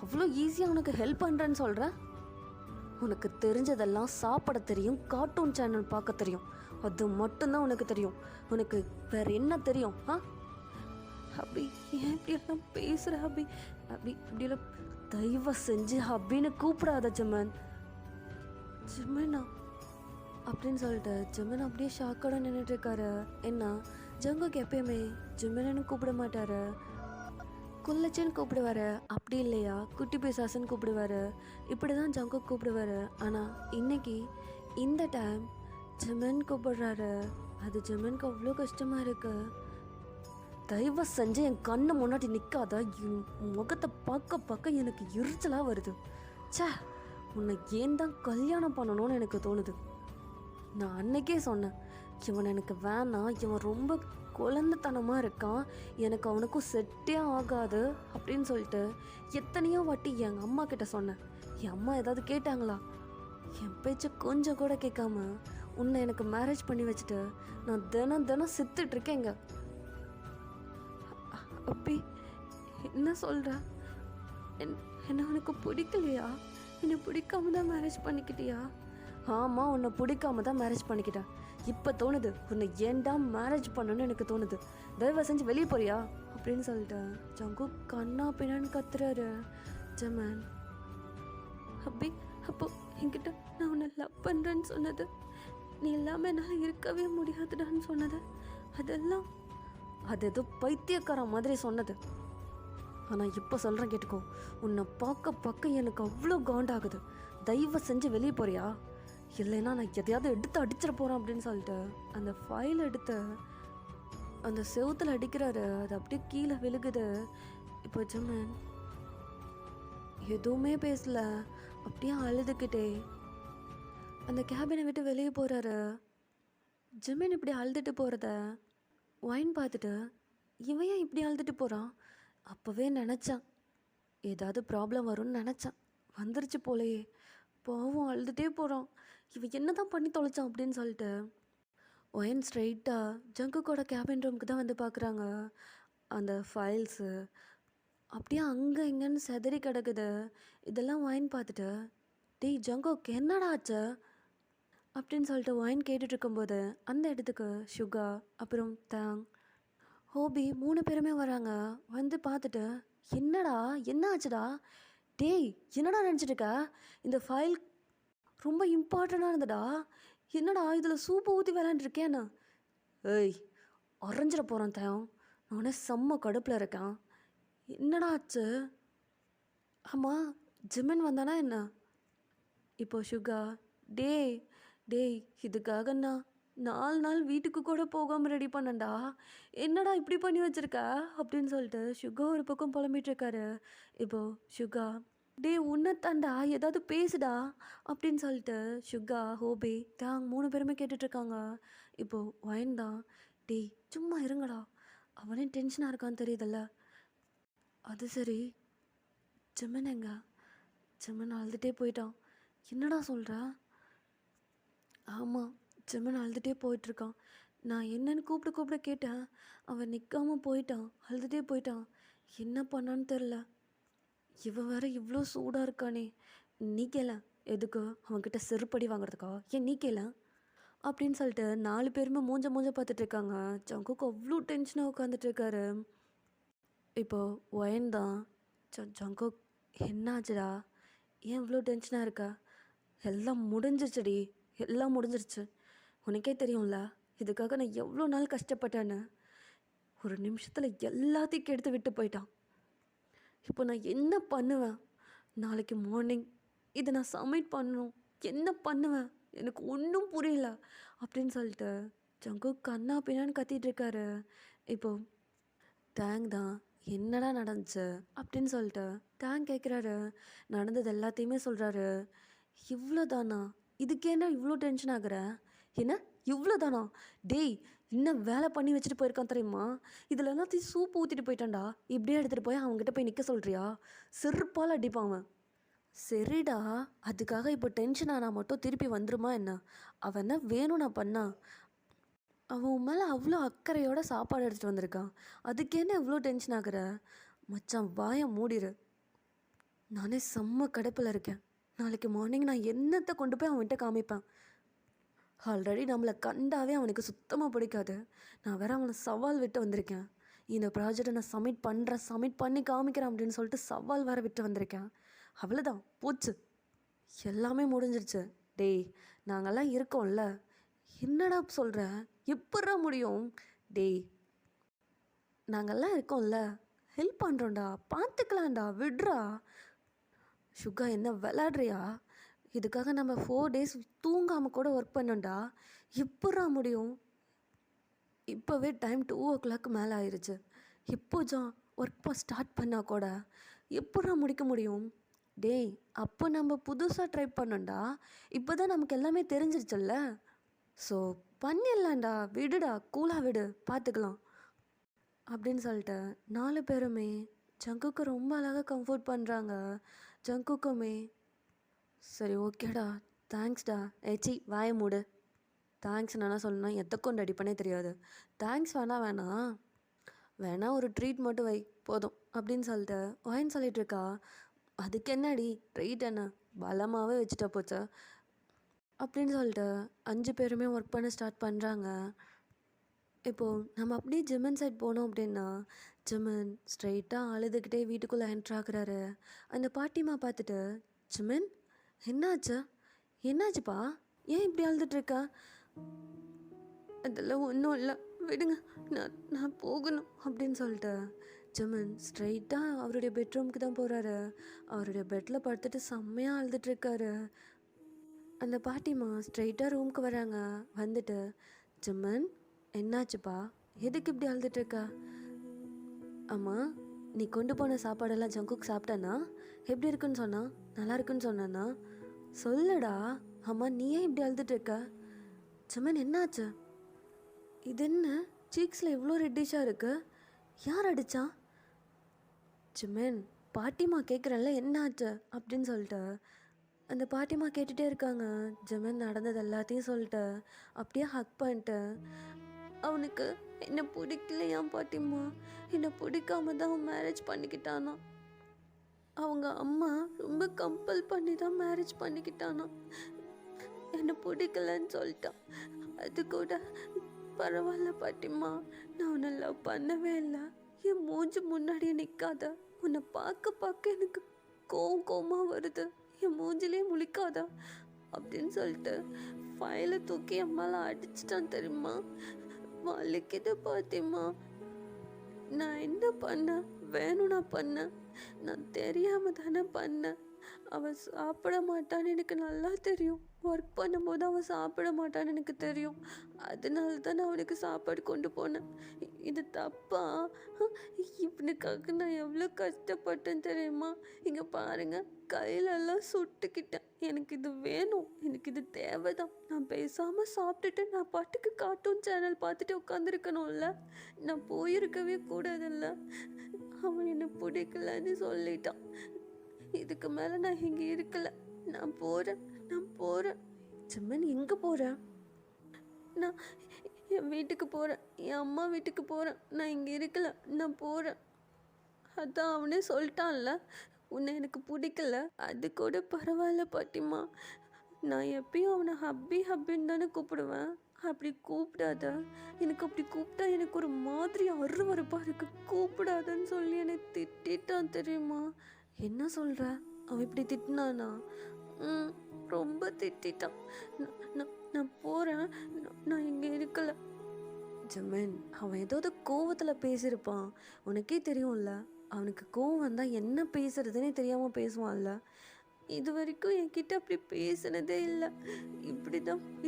அவ்வளோ ஈஸியாக உனக்கு ஹெல்ப் பண்ணுறேன்னு சொல்கிற? உனக்கு தெரிஞ்சதெல்லாம் சாப்பிட தெரியும், கார்ட்டூன் சேனல் பார்க்க தெரியும். அது மட்டும்தான் உனக்கு தெரியும். உனக்கு வேற என்ன தெரியும்? ஹபி, ஏன் இப்படியெல்லாம் பேசுகிற ஹபி? அப்படி இப்படியெல்லாம் தயவு செஞ்சு ஹபின்னு கூப்பிடாத ஜமன். ஜிம்மனா அப்படின்னு சொல்லிட்டு ஜிம்மன் அப்படியே ஷாக்கோட நின்றுட்டு இருக்காரு. என்ன ஜங்குக்கு எப்பயுமே ஜிம்மனு கூப்பிட மாட்டாரு, குள்ளச்சின்னு கூப்பிடுவாரு. அப்படி இல்லையா குட்டி பிசாசுன்னு கூப்பிடுவாரு. இப்படி தான் ஜங்கு கூப்பிடுவாரு. ஆனால் இன்னைக்கு இந்த டைம் ஜிம்மன் கூப்பிடுறாரு. அது ஜிம்மனுக்கு அவ்வளோ கஷ்டமாக இருக்கு. தயவு செஞ்சு என் கண்ணு முன்னாடி நிற்காத. என் முகத்தை பார்க்க பார்க்க எனக்கு எரிச்சலாக வருது. சே, உன்னை ஏன் தான் கல்யாணம் பண்ணணும்னு எனக்கு தோணுது. நான் அன்னைக்கே சொன்னேன், இவன் எனக்கு வேணாம், இவன் ரொம்ப குழந்தைத்தனமாக இருக்கான், எனக்கு அவனுக்கும் செட்டே ஆகாது அப்படின்னு சொல்லிட்டு எத்தனையோ வாட்டி எங்கள் அம்மா கிட்ட சொன்னேன். என் அம்மா ஏதாவது கேட்டாங்களா? என் பேச்சை கொஞ்சம் கூட கேட்காம உன்னை எனக்கு மேரேஜ் பண்ணி வச்சுட்டு நான் தினம் தினம் செத்துட்ருக்கேங்க. அப்படி என்ன சொல்கிற? என்ன உனக்கு பிடிக்கலையா? என்னை பிடிக்காம தான் மேரேஜ் பண்ணிக்கிட்டியா? ஆமாம், உன்னை பிடிக்காம தான் மேரேஜ் பண்ணிக்கிட்டேன். இப்போ தோணுது உன்னை ஏன்டா மேரேஜ் பண்ணணும்னு எனக்கு தோணுது. தயவு செஞ்சு வெளியே போறியா அப்படின்னு சொல்லிட்டேன். ஜங்கு கண்ணா பின்னான்னு கத்துறாரு. ஜமன், அப்படி அப்போ என்கிட்ட நான் உன்னை லவ் பண்ணுறேன்னு சொன்னது, நீ எல்லாமே என்னால் இருக்கவே முடியாதுடான்னு சொன்னது, அதெல்லாம் அது ஏதோ பைத்தியக்கார மாதிரி சொன்னது. ஆனால் இப்போ சொல்கிறேன் கேட்டுக்கோ, உன்னை பார்க்க பார்க்க எனக்கு அவ்வளோ காண்டாகுது. தயவு செஞ்சு வெளியே போறியா? இல்லைன்னா நான் எதையாவது எடுத்து அடிச்சிட போகிறேன் அப்படின்னு சொல்லிட்டு அந்த ஃபைல் எடுத்து அந்த செவுத்தில் அடிக்கிறாரு. அது அப்படியே கீழே விழுகுது. இப்போ ஜமன் எதுவுமே பேசல, அப்படியே அழுதுகிட்டே அந்த கேபினை விட்டு வெளியே போகிறாரு. ஜமீன் இப்படி அழுதுட்டு போகிறத ஒயின் பார்த்துட்டு இவன் ஏன் இப்படி அழுதுட்டு போகிறான்? அப்போவே நினச்சான் ஏதாவது ப்ராப்ளம் வரும்னு நினச்சான். வந்துருச்சு போலையே, பாவம் அழுதுகிட்டே போகிறான். இவன் என்ன தான் பண்ணி தொலைச்சான் அப்படின்னு சொல்லிட்டு ஒயின் ஸ்ட்ரெயிட்டாக ஜங்குக்கோட கேபின் ரூமுக்கு தான் வந்து பார்க்குறாங்க. அந்த ஃபைல்ஸு அப்படியே அங்கே இங்கேன்னு செதறி கிடக்குது. இதெல்லாம் ஒயின் பார்த்துட்டு, டேய் ஜங்குக்கு என்னடா ஆச்சு அப்படின்னு சொல்லிட்டு ஒயின் கேட்டுட்ருக்கும்போது அந்த இடத்துக்கு சுகா அப்புறம் தாங் ஹோபி 3 பேருமே வராங்க. வந்து பார்த்துட்டு, என்னடா என்ன ஆச்சுடா? டேய் என்னடா நினச்சிட்டுருக்க? இந்த ஃபைல் ரொம்ப இம்பார்ட்டண்ட்டாக இருந்தடா. என்னடா இதில் சூப்பு ஊற்றி விளாண்டுருக்கேன்னு? ஏய், அரைஞ்சிட போகிறேன் தயம். நானே செம்ம கடுப்பில் இருக்கேன். என்னடா ஆச்சு? ஆமாம், ஜிமின் வந்தானா என்ன? இப்போ சுகா, டேய் டேய் இதுக்காக நான் 4 நாள் வீட்டுக்கு கூட போகாமல் ரெடி பண்ணண்டா. என்னடா இப்படி பண்ணி வச்சுருக்க அப்படின்னு சொல்லிட்டு சுகா ஒரு பக்கம் புலம்பிட்டு இருக்காரு. இப்போது சுகா, டே உன்னத்தாண்டா ஏதாவது பேசுடா அப்படின்னு சொல்லிட்டு சுகா ஹோபி தாங் 3 பேருமே கேட்டுட்ருக்காங்க. இப்போது ஒயின் தான், டேய் சும்மா இருங்கடா, அவனே டென்ஷனாக இருக்கான்னு தெரியுதல்ல. அது சரி, ஜிமன் எங்க? ஜிமன் அழுதுகிட்டே போயிட்டான். என்னடா சொல்கிற? ஆமாம், ஜிமன் அழுதுகிட்டே போயிட்டுருக்கான். நான் என்னன்னு கூப்பிட கேட்டேன். அவன் நிற்காமல் போயிட்டான், அழுதுகிட்டே போயிட்டான். என்ன பண்ணான்னு தெரில. இவன் வேற இவ்வளோ சூடாக இருக்கானே. நீ கேள, எதுக்கு அவன்கிட்ட செருப்படி வாங்குறதுக்கா? ஏன் நீ கேள அப்படின்னு சொல்லிட்டு 4 பேருமே மூஞ்ச பார்த்துட்ருக்காங்க. ஜங்குக்கு அவ்வளோ டென்ஷனாக உட்காந்துட்டு இருக்காரு. இப்போது ஒயன் தான், ஜங்கு என்னாச்சுடா, ஏன் இவ்வளோ டென்ஷனாக இருக்கா? எல்லாம் முடிஞ்சிருச்சுடி, எல்லாம் முடிஞ்சிருச்சு. உனக்கே தெரியும்ல இதுக்காக நான் எவ்வளோ நாள் கஷ்டப்பட்டேன்னு. ஒரு நிமிஷத்தில் எல்லாத்தையும் கெடுத்து விட்டு போயிட்டான். இப்போ நான் என்ன பண்ணுவேன்? நாளைக்கு மார்னிங் இதை நான் சப்மிட் பண்ணணும். என்ன பண்ணுவேன்? எனக்கு ஒன்றும் புரியல அப்படின்னு சொல்லிட்டு ஜங்கு கண்ணா பின்னான்னு கத்திட்டு இருக்காரு. இப்போது தேங் தான், என்னடா நடந்துச்சு அப்படின்னு சொல்லிட்டு தேங் கேட்குறாரு. நடந்தது எல்லாத்தையுமே சொல்கிறாரு. இவ்வளோதானா? இதுக்கேண்டா இவ்வளோ டென்ஷன் ஆகுற? என்ன இவ்வளோதானா? டேய் இன்னும் வேலை பண்ணி வச்சுட்டு போயிருக்கான் தெரியுமா? இதில் எல்லாத்தையும் சூப்பு ஊற்றிட்டு போயிட்டான்டா. இப்படியே எடுத்துகிட்டு போய் அவங்ககிட்ட போய் நிற்க சொல்கிறியா? செருப்பால் அடிப்பான் அவன். சரிடா, அதுக்காக இப்போ டென்ஷன் ஆனால் மட்டும் திருப்பி வந்துருமா என்ன? அவன் என்ன வேணும் நான் பண்ணா? அவன் உன் மேலே அவ்வளோ அக்கறையோட சாப்பாடு எடுத்துகிட்டு வந்திருக்கான். அதுக்கேன்னு இவ்வளோ டென்ஷன் ஆகுற? மச்சான் வாயை மூடிடு. நானே செம்ம கடுப்பில் இருக்கேன். நாளைக்கு மார்னிங் நான் என்னத்தை கொண்டு போய் அவன்கிட்ட காமிப்பேன்? ஆல்ரெடி நம்மளை கண்டாவே அவனுக்கு சுத்தமாக பிடிக்காது. நான் வேற அவனை சவால் விட்டு வந்திருக்கேன். இந்த ப்ராஜெக்டை நான் சப்மிட் பண்ணி காமிக்கிறேன் அப்படின்னு சொல்லிட்டு சவால் வேற விட்டு வந்திருக்கேன். அவ்வளோதான், போச்சு, எல்லாமே முடிஞ்சிருச்சு. டேய், நாங்கள்லாம் இருக்கோம்ல, என்னடா சொல்கிற? எப்பட்றா முடியும்? டேய், நாங்கள்லாம் இருக்கோம்ல, ஹெல்ப் பண்ணுறோம்டா, பார்த்துக்கலாம்டா, விட்றா. சுகா, என்ன விளாட்றியா? இதுக்காக நம்ம 4 days தூங்காமல் கூட ஒர்க் பண்ணோம்டா. எப்பட்றா முடியும்? இப்போவே டைம் 2 o'clock மேலே ஆயிடுச்சு. இப்போ ஒர்க் ஸ்டார்ட் பண்ணால் கூட எப்பட்றா முடிக்க முடியும்? டேய், அப்போ நம்ம புதுசாக ட்ரை பண்ணோம்டா. இப்போ தான் நமக்கு எல்லாமே தெரிஞ்சிருச்சுல்ல. ஸோ பண்ணிடலாம்டா, விடுடா, கூலாக விடு, பார்த்துக்கலாம் அப்படின்னு சொல்லிட்டு 4 பேருமே ஜங்குக்கு ரொம்ப அழகாக கம்ஃபர்ட் பண்ணுறாங்க. ஜங்குக்குமே சரி ஓகேடா, தேங்க்ஸ்டா, ஏச்சி வாய மூடு. தேங்க்ஸ் என்னன்னா சொல்லணும், எத்த கொண்டு அடிப்பனே தெரியாது. தேங்க்ஸ் வேணா ஒரு ட்ரீட் மட்டும் வை போதும் அப்படின்னு சொல்லிட்டு வாயின்னு சொல்லிட்டு இருக்கா. அதுக்கு என்னடி ட்ரீட், என்ன பலமாகவே வச்சுட்டா போச்சா அப்படின்னு சொல்லிட்டு 5 பேருமே ஒர்க் பண்ண ஸ்டார்ட் பண்ணுறாங்க. இப்போது நம்ம அப்படியே ஜிம்மன் சைட் போனோம் அப்படின்னா, ஜிம்மன் ஸ்ட்ரைட்டாக அழுதுகிட்டே வீட்டுக்குள்ளே என்ட்ரு ஆகுறாரு. அந்த பாட்டிமா பார்த்துட்டு, ஜிம்மன் என்னாச்சுப்பா, ஏன் இப்படி அழுதுட்ருக்கா? அதெல்லாம் ஒன்றும் இல்லை, விடுங்க, நான் போகணும் அப்படின்னு சொல்லிட்டு ஜிம்மன் ஸ்ட்ரைட்டாக அவருடைய பெட்ரூம்க்கு தான் போகிறாரு. அவருடைய பெட்டில் படுத்துட்டு செம்மையாக அழுதுட்ருக்காரு. அந்த பாட்டிமா ஸ்ட்ரைட்டாக ரூமுக்கு வராங்க. வந்துட்டு, ஜிம்மன் என்னாச்சுப்பா, எதுக்கு இப்படி அழுதுட்ருக்கா? அம்மா, நீ கொண்டு போன சாப்பாடெல்லாம் ஜங்குக்கு சாப்பிட்டானா? எப்படி இருக்குன்னு சொன்னா? நல்லா இருக்குன்னு சொன்னானா? சொல்லுடா. அம்மா, நீ ஏன் இப்படி அழுதுட்ருக்க? ஜிம்மன், என்னாச்சு? இது என்ன சீக்ஸில் இவ்வளோ ரெட்டிஷாக இருக்கு? யார் அடித்தா? ஜிம்மன், பாட்டிமா கேட்குறேன்ல, என்னாச்சு அப்படின்னு சொல்லிட்டு அந்த பாட்டிமா கேட்டுகிட்டே இருக்காங்க. ஜிம்மன் நடந்தது எல்லாத்தையும் சொல்லிட்டு அப்படியே ஹக் பண்ணிட்டு, அவனுக்கு என்னை பிடிக்கலையா பாட்டிம்மா, என்னை பிடிக்காம தான் அவன் மேரேஜ் பண்ணிக்கிட்டானா. அவங்க அம்மா ரொம்ப கம்பல் பண்ணி தான் மேரேஜ் பண்ணிக்கிட்டானா. என்னை பிடிக்கலன்னு சொல்லிட்டான். அது கூட பரவாயில்ல பாட்டிம்மா, நான் உன்னை லவ் பண்ணவே இல்லை. என் மூஞ்சி முன்னாடியே நிற்காத, உன்னை பார்க்க எனக்கு கோவமாக வருது, என் மூஞ்சிலே முழிக்காதா அப்படின்னு சொல்லிட்டு ஃபைலை தூக்கி என் மேலே அடிச்சிட்டான் தெரியுமா. வலிக்குது பாத்திமா. நான் என்ன பண்ணேன்? வேணும்னா பண்ணேன், நான் தெரியாம தானே பண்ணேன். அவன் சாப்பிட மாட்டான்னு எனக்கு நல்லா தெரியும். ஒர்க் பண்ணும்போது அவன் சாப்பிட மாட்டான்னு எனக்கு தெரியும். அதனால தான் நான் அவனுக்கு சாப்பாடு கொண்டு போனேன். இது தப்பா? இவனுக்காக நான் எவ்வளோ கஷ்டப்பட்டேன் தெரியுமா? இங்கே பாருங்க, கையிலெல்லாம் சுட்டுக்கிட்டேன். எனக்கு இது வேணும், எனக்கு இது தேவைதான். நான் பேசாமல் சாப்பிட்டுட்டு நான் பாட்டுக்கு கார்ட்டூன் சேனல் பார்த்துட்டு உட்காந்துருக்கணும்ல. நான் போயிருக்கவே கூடாதுல்ல. அவன் என்னை பிடிக்கலன்னு சொல்லிட்டான். இதுக்கு மேலே நான் இங்கே இருக்கல. நான் போகிறேன். ஜிம்மன், எங்கே போகிறேன்? நான் என் வீட்டுக்கு போகிறேன், என் அம்மா வீட்டுக்கு போகிறேன். நான் இங்கே இருக்கல, நான் போகிறேன். அதான் அவனே சொல்லிட்டான்ல, உன்னை எனக்கு பிடிக்கல. அது கூட பரவாயில்ல பாட்டிம்மா. நான் எப்பயும் அவனை ஹப்பின்னு தானே கூப்பிடுவேன். அப்படி கூப்பிடாத. எனக்கு அப்படி கூப்பிட்டா எனக்கு ஒரு மாதிரி அருவருப்பாக இருக்கு. கூப்பிடாதன்னு சொல்லி என்னை திட்டான் தெரியுமா. என்ன சொல்கிற? அவன் இப்படி திட்டினானா? ரொம்ப திட்டான். நான் போகிறேன், நான் இங்கே இருக்கல. ஜிம்மன், அவன் ஏதாவது கோவத்தில் பேசியிருப்பான். உனக்கே தெரியும்ல, அவனுக்கு கோவம் வந்தால் என்ன பேசுறதுன்னே தெரியாமல் பேசுவான்ல. இது வரைக்கும் என்கிட்ட அப்படி பேசினதே இல்லை.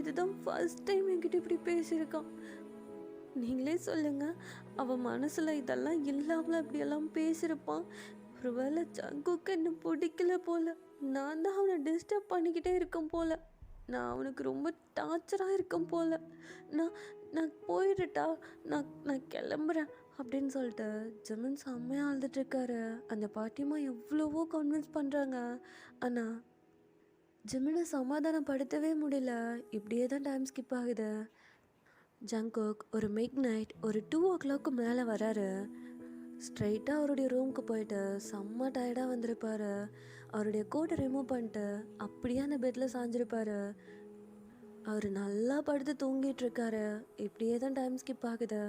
இதுதான் ஃபர்ஸ்ட் டைம் என்கிட்ட இப்படி பேசியிருக்கான். நீங்களே சொல்லுங்க, அவன் மனசில் இதெல்லாம் இல்லாமல் அப்படியெல்லாம் பேசியிருப்பான். ஒருவேளை ஜங்குக்கு என்ன பிடிக்கல போல. நான் தான் அவனை டிஸ்டர்ப் பண்ணிக்கிட்டே இருக்கேன் போல. நான் அவனுக்கு ரொம்ப டார்ச்சராக இருக்கேன் போல. நான் போயிடுட்டா, நான் கிளம்புறேன் அப்படின்னு சொல்லிட்டு ஜிம்மன் செம்மையாக அழுதுட்ருக்காரு. அந்த பாட்டிமா எவ்வளவோ கன்வின்ஸ் பண்ணுறாங்க. ஆனால் ஜிம்மனை சமாதானப்படுத்தவே முடியல. இப்படியே தான் டைம் ஸ்கிப் ஆகுது. ஜங்குக் ஒரு மிட் நைட் ஒரு 2 o'clock மேலே வராரு. ஸ்ட்ரைட்டாக அவருடைய ரூமுக்கு போயிட்டு செம்ம டயர்டாக வந்திருப்பாரு. அவருடைய கோட்டை ரிமூவ் பண்ணிட்டு அப்படியே அந்த பெட்டில் சாஞ்சிருப்பாரு. அவர் நல்லா படுத்து தூங்கிட்டு இருக்காரு. இப்படியே தான் டைம் ஸ்கிப் ஆகுது.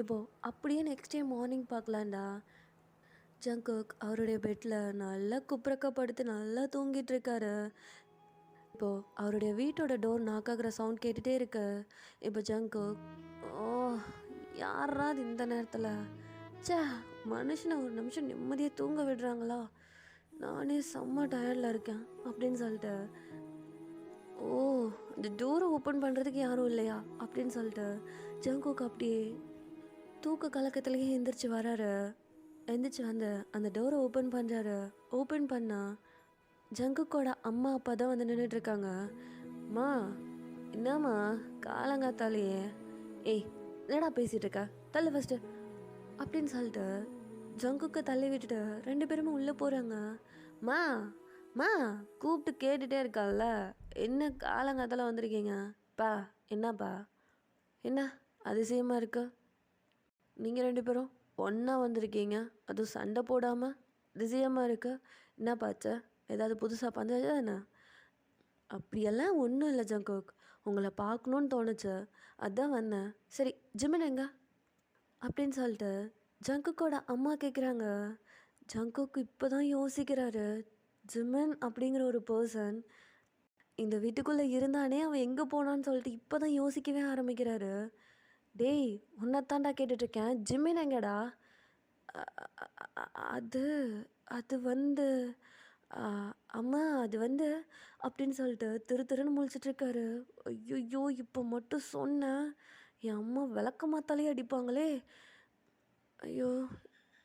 இப்போது அப்படியே நெக்ஸ்ட் டே மார்னிங் பார்க்கலாம்டா. ஜங்குக் அவருடைய பெட்டில் நல்லா குப்புறக்க படுத்து நல்லா தூங்கிட்டு இருக்காரு. இப்போது அவருடைய வீட்டோட டோர் நாக் ஆகுற சவுண்ட் கேட்டுகிட்டே இருக்கு. இப்போ ஜங்குக், ஓ யாரா அது இந்த நேரத்தில், ச்சே மனுஷனை ஒரு நிமிஷம் நிம்மதியாக தூங்க விடுறாங்களா, நானே செம்ம டயர்டில் இருக்கேன் அப்படின்னு சொல்லிட்டு, ஓ இந்த டோரை ஓப்பன் பண்ணுறதுக்கு யாரும் இல்லையா அப்படின்னு சொல்லிட்டு ஜங்குக் அப்படியே தூக்க கலக்கத்துலேயே எந்திரிச்சு வராரு. எந்திரிச்சு வந்து அந்த டோரை ஓப்பன் பண்ணுறாரு. ஓப்பன் பண்ணால் ஜங்குக்கோட அம்மா அப்பா தான் வந்து நின்றுட்டுருக்காங்க. மா என்னம்மா காலங்காத்தாலேயே, ஏய் என்னடா பேசிகிட்டு இருக்க, தள்ளு ஃபஸ்ட்டு அப்படின்னு சொல்லிட்டு ஜங்குக்கை தள்ளி விட்டுட்டு 2 பேருமே உள்ளே போகிறாங்க. மா மா கூப்பிட்டு கேட்டுகிட்டே இருக்கால்ல, என்ன காலங்காத்தால வந்திருக்கீங்க பா, என்னப்பா என்ன அதிசயமாக இருக்கு, நீங்கள் 2 பேரும் ஒன்றா வந்திருக்கீங்க, அதுவும் சண்டை போடாமல், அதிசயமாக இருக்கு, என்ன பாச்ச ஏதாவது புதுசாக பஞ்சாயத்தா என்ன? அப்படியெல்லாம் ஒன்றும் இல்லை ஜங்குக், உங்களை பார்க்கணுன்னு தோணுச்சு அதான் வந்தேன். சரி ஜிமின் எங்க அப்படின்னு சொல்லிட்டு ஜங்குக்கோட அம்மா கேட்குறாங்க. ஜங்குக் இப்போ தான் யோசிக்கிறாரு, ஜிமின் அப்படிங்கிற ஒரு பர்சன் இந்த வீட்டுக்குள்ளே இருந்தானே, அவன் எங்கே போனான்னு சொல்லிட்டு இப்போ தான் யோசிக்கவே ஆரம்பிக்கிறாரு. டேய் உன்னைத்தாண்டா கேட்டுட்ருக்கேன், ஜிமின் எங்கடா? அ- அ- அ- அது அது வந்து ஆ, அம்மா அது வந்து அப்படின்னு சொல்லிட்டு திரு திருன்னு முழிச்சிட்ருக்காரு. ஐயோ இப்போ மட்டும் சொன்னேன் என் அம்மா விளக்க மாத்தாலே அடிப்பாங்களே. ஐயோ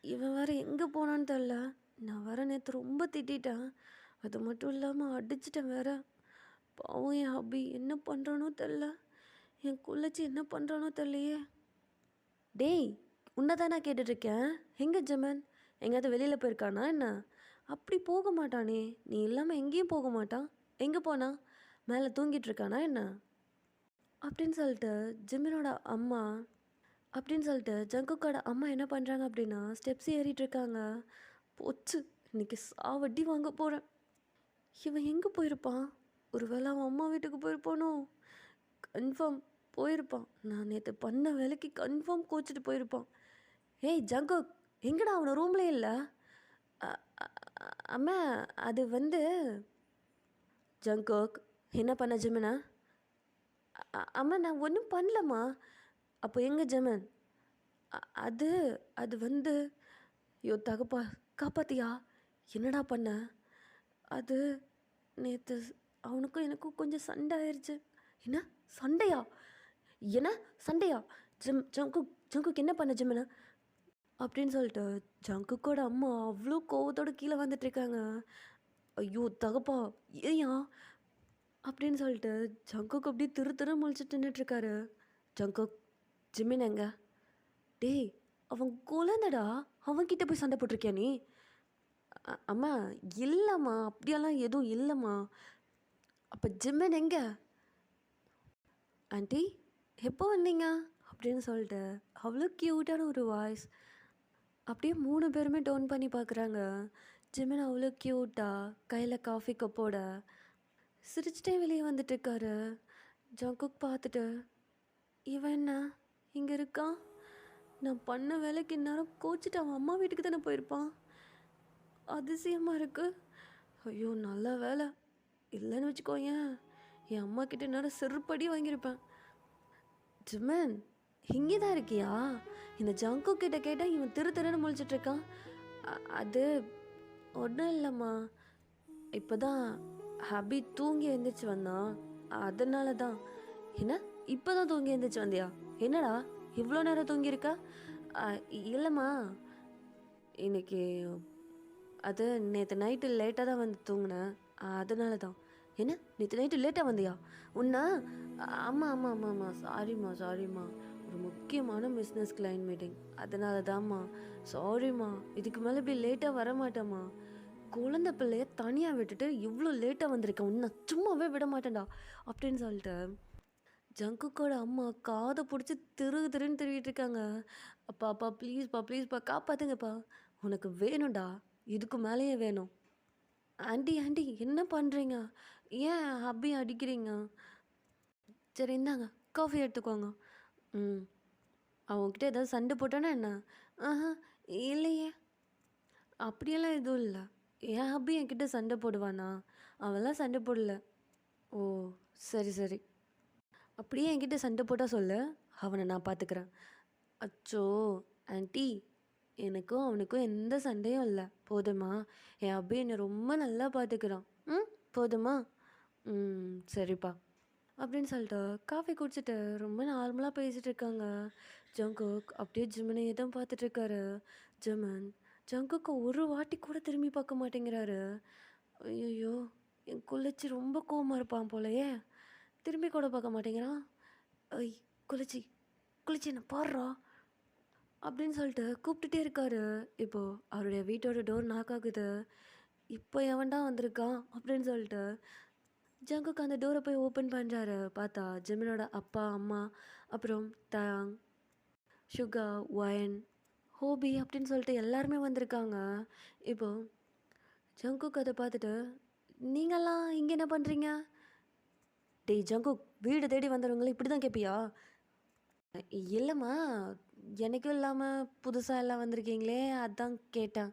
இவன் வேற எங்கே போனான்னு தெரில. நான் வேற நேற்று ரொம்ப திட்டிட்டேன், அது மட்டும் இல்லாமல் அடிச்சிட்டேன் வேற. பாவம் என் ஹபி என்ன பண்ணுறானோ தெரில, என் குள்ளச்சி என்ன பண்ணுறானோ தெரிலையே. டேய் உன்னை தான் நான் கேட்டுட்ருக்கேன், எங்கே ஜமன் எங்கேயாவது வெளியில் போயிருக்கானா என்ன? அப்படி போக மாட்டானே, நீ இல்லாமல் எங்கேயும் போக மாட்டான், எங்கே போனா, மேலே தூங்கிட்டு இருக்கானா என்ன அப்படின்னு சொல்லிட்டு ஜிமினோட அம்மா அப்படின்னு சொல்லிட்டு ஜங்குக்கோட அம்மா என்ன பண்ணுறாங்க அப்படின்னா ஸ்டெப்ஸ் ஏறிட்டு இருக்காங்க. போச்சு இன்னைக்கு சாவட்டி வாங்க போகிறேன். இவன் எங்கே போயிருப்பான்? ஒருவேளை அவன் அம்மா வீட்டுக்கு போயிருப்பானோ? கன்ஃபார்ம் போயிருப்பான். நான் நேற்று பண்ண வேலைக்கு கன்ஃபார்ம் கோச்சிட்டு போயிருப்பான். ஏய் ஜங்குக் எங்கடா, அவனை ரூம்லே இல்லை. அம்மா அது வந்து ஜங்குக் என்ன பண்ண ஜிமினா? அம்மா நான் ஒன்றும் பண்ணலம்மா. அப்போ எங்கே ஜமன்? அது அது வந்து ஐயோ தகப்பா காப்பாத்தியா, என்னடா பண்ண? அது நேற்று அவனுக்கும் எனக்கும் கொஞ்சம் சண்டை ஆயிடுச்சு. என்ன சண்டையா? என்ன சண்டையா? ஜங்குக் ஜங்குக் என்ன பண்ண ஜிமினா அப்படின்னு சொல்லிட்டு ஜங்குக்கோட அம்மா அவ்வளோ கோவத்தோட கீழே வந்துட்டுருக்காங்க. ஐயோ தகப்பா ஏயா அப்படின்னு சொல்லிட்டு ஜங்குக் அப்படியே திரு திரு முழிச்சிட்டு நின்றுட்டுருக்காரு. ஜங்குக் ஜிமின் எங்க? டேய் அவன் குழந்தடா, அவன்கிட்ட போய் சண்டை போட்டிருக்கியா நீ? அம்மா இல்லைம்மா அப்படியெல்லாம் எதுவும் இல்லைம்மா. அப்போ ஜிமின் எங்க? ஆண்டி எப்போ வந்தீங்க அப்படின்னு சொல்லிட்டு அவ்வளோ க்யூட்டான ஒரு வாய்ஸ். அப்படியே 3 பேருமே டோன் பண்ணி பார்க்குறாங்க. ஜிமின் அவ்வளோ க்யூட்டாக கையில் காஃபி கப்போட சிரிச்சிட்டே வெளியே வந்துட்டுருக்காரு. ஜங்குக் பார்த்துட்டு, இவன் என்ன இங்கே இருக்கான்? நான் பண்ண வேலைக்கு இந்நேரம் கோச்சிட்டு அவன் அம்மா வீட்டுக்கு தானே போயிருப்பான். அதிசயமாக இருக்குது. ஐயோ நல்ல வேலை இல்லைன்னு வச்சுக்கோயேன், என் அம்மா கிட்ட இந்நேரம் செருப்படி வாங்கியிருப்பேன். ஜிமன் இங்கே தான் இருக்கியா? இந்த ஜங்கு கிட்ட கேட்டால் இவன் திரு திருன்னு முழிச்சிட்ருக்கான். அது ஒன்றும் இல்லைம்மா, இப்போ தான் ஹபி தூங்கி எழுந்திரிச்சு வந்தான், அதனால தான். என்ன இப்போ தான் தூங்கி எழுந்திரிச்சு வந்தியா? என்னடா இவ்வளோ நேரம் தூங்கியிருக்கா? இல்லைம்மா இன்னைக்கு அது நேற்று நைட்டு லேட்டாக தான் வந்து தூங்கினேன், அதனால தான். என்ன நேற்று நைட்டு லேட்டாக வந்தியா உன்ன? ஆமாம் ஆமாம் ஆமாம் ஆமாம் சாரிம்மா சாரிம்மா, ஒரு முக்கியமான பிஸ்னஸ் கிளைண்ட் மீட்டிங், அதனால தான்மா. சாரிம்மா, இதுக்கு மேலே இப்படி லேட்டாக வர மாட்டேம்மா. குழந்தை பிள்ளைய தனியாக விட்டுட்டு இவ்வளோ லேட்டாக வந்திருக்கேன், உன்னை சும்மாவே விட மாட்டேன்டா அப்படின்னு சொல்லிட்டு ஜங்குக்கோட அம்மா காதை பிடிச்சி திருன்னு திருவிட்டு இருக்காங்க. அப்பா அப்பா ப்ளீஸ்ப்பா ப்ளீஸ்ப்பா காப்பாத்துங்கப்பா. உனக்கு வேணும்டா, இதுக்கு மேலேயே வேணும். ஆண்டி ஆண்டி என்ன பண்ணுறீங்க? ஏன் ஹப்பி அடிக்கிறீங்க? சரி இந்தாங்க, காஃபி எடுத்துக்கோங்க. ம். அவன்கிட்ட ஏதாவது சண்டை போட்டானா என்ன? ஆஹா, இல்லையே. அப்படியெல்லாம் எதுவும் இல்லை. என் ஹப்பி என்கிட்ட சண்டை போடுவானா? அவன்லாம் சண்டை போடல. ஓ, சரி சரி. அப்படியே என்கிட்ட சண்டை போட்டால் சொல்லு, அவனை நான் பார்த்துக்கிறேன். அச்சோ ஆண்டி, எனக்கும் அவனுக்கும் எந்த சண்டையும் இல்லை போதுமா? என் ஹப்பி என்னை ரொம்ப நல்லா பார்த்துக்கிறான். ம், போதுமா? ம், சரிப்பா. அப்படின்னு சொல்லிட்டு காஃபி குடிச்சிட்டு ரொம்ப நார்மலாக பேசிகிட்டு இருக்காங்க. ஜங்குக் அப்படியே ஜிமினையே தான் பார்த்துட்டு இருக்காரு. ஜிமன் ஜங்குக்கு ஒரு வாட்டி கூட திரும்பி பார்க்க மாட்டேங்கிறாரு. ஐயோ, என் குளிர்ச்சி ரொம்ப கோவமாக இருப்பான் போலயே. திரும்பி கூட பார்க்க மாட்டேங்கிறான். ஐய், குளிர்ச்சி குளிர்ச்சி என்ன பாடுறா அப்படின்னு சொல்லிட்டு கூப்பிட்டுட்டே இருக்காரு. இப்போது அவருடைய வீட்டோட டோர் நாக் ஆகுது. இப்போ எவன்டா வந்திருக்கான் அப்படின்னு சொல்லிட்டு ஜங்குக்கு அந்த டோரை போய் ஓப்பன் பண்ணுறாரு. பார்த்தா ஜிமினோட அப்பா அம்மா அப்புறம் தாங், சுகா, ஒயன், ஹோபி அப்படின்னு சொல்லிட்டு எல்லாருமே வந்திருக்காங்க. இப்போது ஜங்குக் அதை பார்த்துட்டு, நீங்கள்லாம் இங்கே என்ன பண்ணுறீங்க? டேய் ஜங்குக், வீடு தேடி வந்தவங்களை இப்படி தான் கேட்பியா? இல்லைம்மா, எனக்கும் இல்லாமல் புதுசாக எல்லாம் வந்திருக்கீங்களே அதான் கேட்டேன்.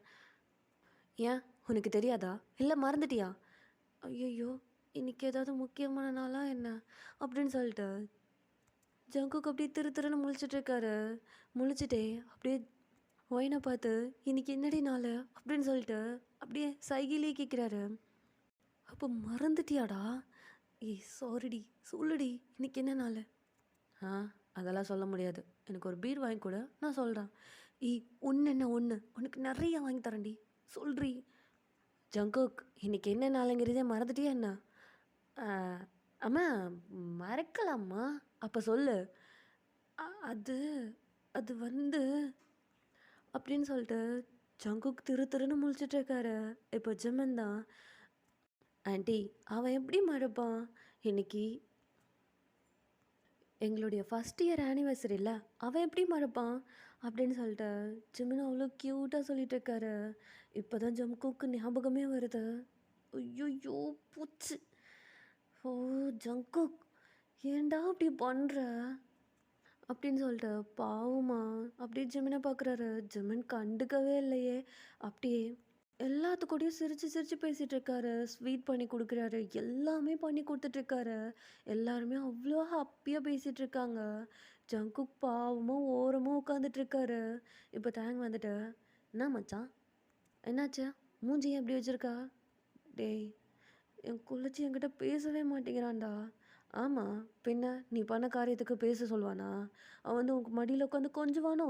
ஏன் உனக்கு தெரியாதா? இல்லை மறந்துட்டியா? ஐயோ, இன்னைக்கு ஏதாவது முக்கியமான நாளா என்ன அப்படின்னு சொல்லிட்டு ஜங்குக்கு அப்படியே திருன்னு முழிச்சிட்டு இருக்காரு. முழிச்சிட்டே அப்படியே ஒயினை பார்த்து, இன்னைக்கு என்னடி நாள் அப்படின்னு சொல்லிட்டு அப்படியே சைகிலே கேட்குறாரு. அப்போ மறந்துட்டியாடா? ஏய் சாரிடி, சொல்லுடி, இன்னைக்கு என்ன நாள்? ஆ, அதெல்லாம் சொல்ல முடியாது. எனக்கு ஒரு பீர் வாங்கி கொடு, நான் சொல்கிறேன். ஏய், ஒன்று என்ன ஒன்று, உனக்கு நிறைய வாங்கி தரேன்டி, சொல்றி. ஜங்குக், இன்னைக்கு என்ன நாளுங்கிறதே மறந்துட்டியா என்ன? ஆ, அம்மா, மறக்கலாம்மா. அப்போ சொல்லு. அது அது வந்து அப்படின்னு சொல்லிட்டு ஜங்குக் திருன்னு முழிச்சிட்டு இருக்காரு. இப்போ ஜிமன் தான், ஆண்டி அவன் எப்படி மறப்பான்? இன்னைக்கு எங்களுடைய ஃபஸ்ட் இயர் ஆனிவர்சரியில் அவன் எப்படி மறப்பான் அப்படின்னு சொல்லிட்டு ஜிமின் அவ்வளோ க்யூட்டாக சொல்லிட்டு இருக்காரு. இப்போ தான் ஜங்குக்கு ஞாபகமே வருது. ஐயோ பூச்சு. ஓ ஜங்குக், ஏன்டா அப்படி பண்ணுற அப்படின்னு சொல்லிட்டு பாவமா அப்படியே ஜிமினை பார்க்குறாரு. ஜிமின் கண்டுக்கவே இல்லையே. அப்படியே எல்லாத்துக்கூடயும் சிரித்து சிரித்து பேசிகிட்டு இருக்காரு. ஸ்வீட் பண்ணி கொடுக்குறாரு, எல்லாமே பண்ணி கொடுத்துட்ருக்காரு. எல்லாருமே அவ்வளோ ஹாப்பியாக பேசிகிட்டு இருக்காங்க. ஜங்குக் பாவமாக ஓரமாக உட்காந்துட்ருக்காரு. இப்போ தேங் வந்துட்டு, என்ன மச்சான், என்னாச்சு, மூஞ்சி ஏன் எப்படி வச்சுருக்கா? டேய், என் குளிர்ச்சி என்கிட்ட பேசவே மாட்டேங்கிறான்டா. ஆமாம், பின்ன நீ பண்ண காரியத்துக்கு பேச சொல்லுவானா? அவன் வந்து உங்க மடியில் உட்காந்து கொஞ்சுவானோ?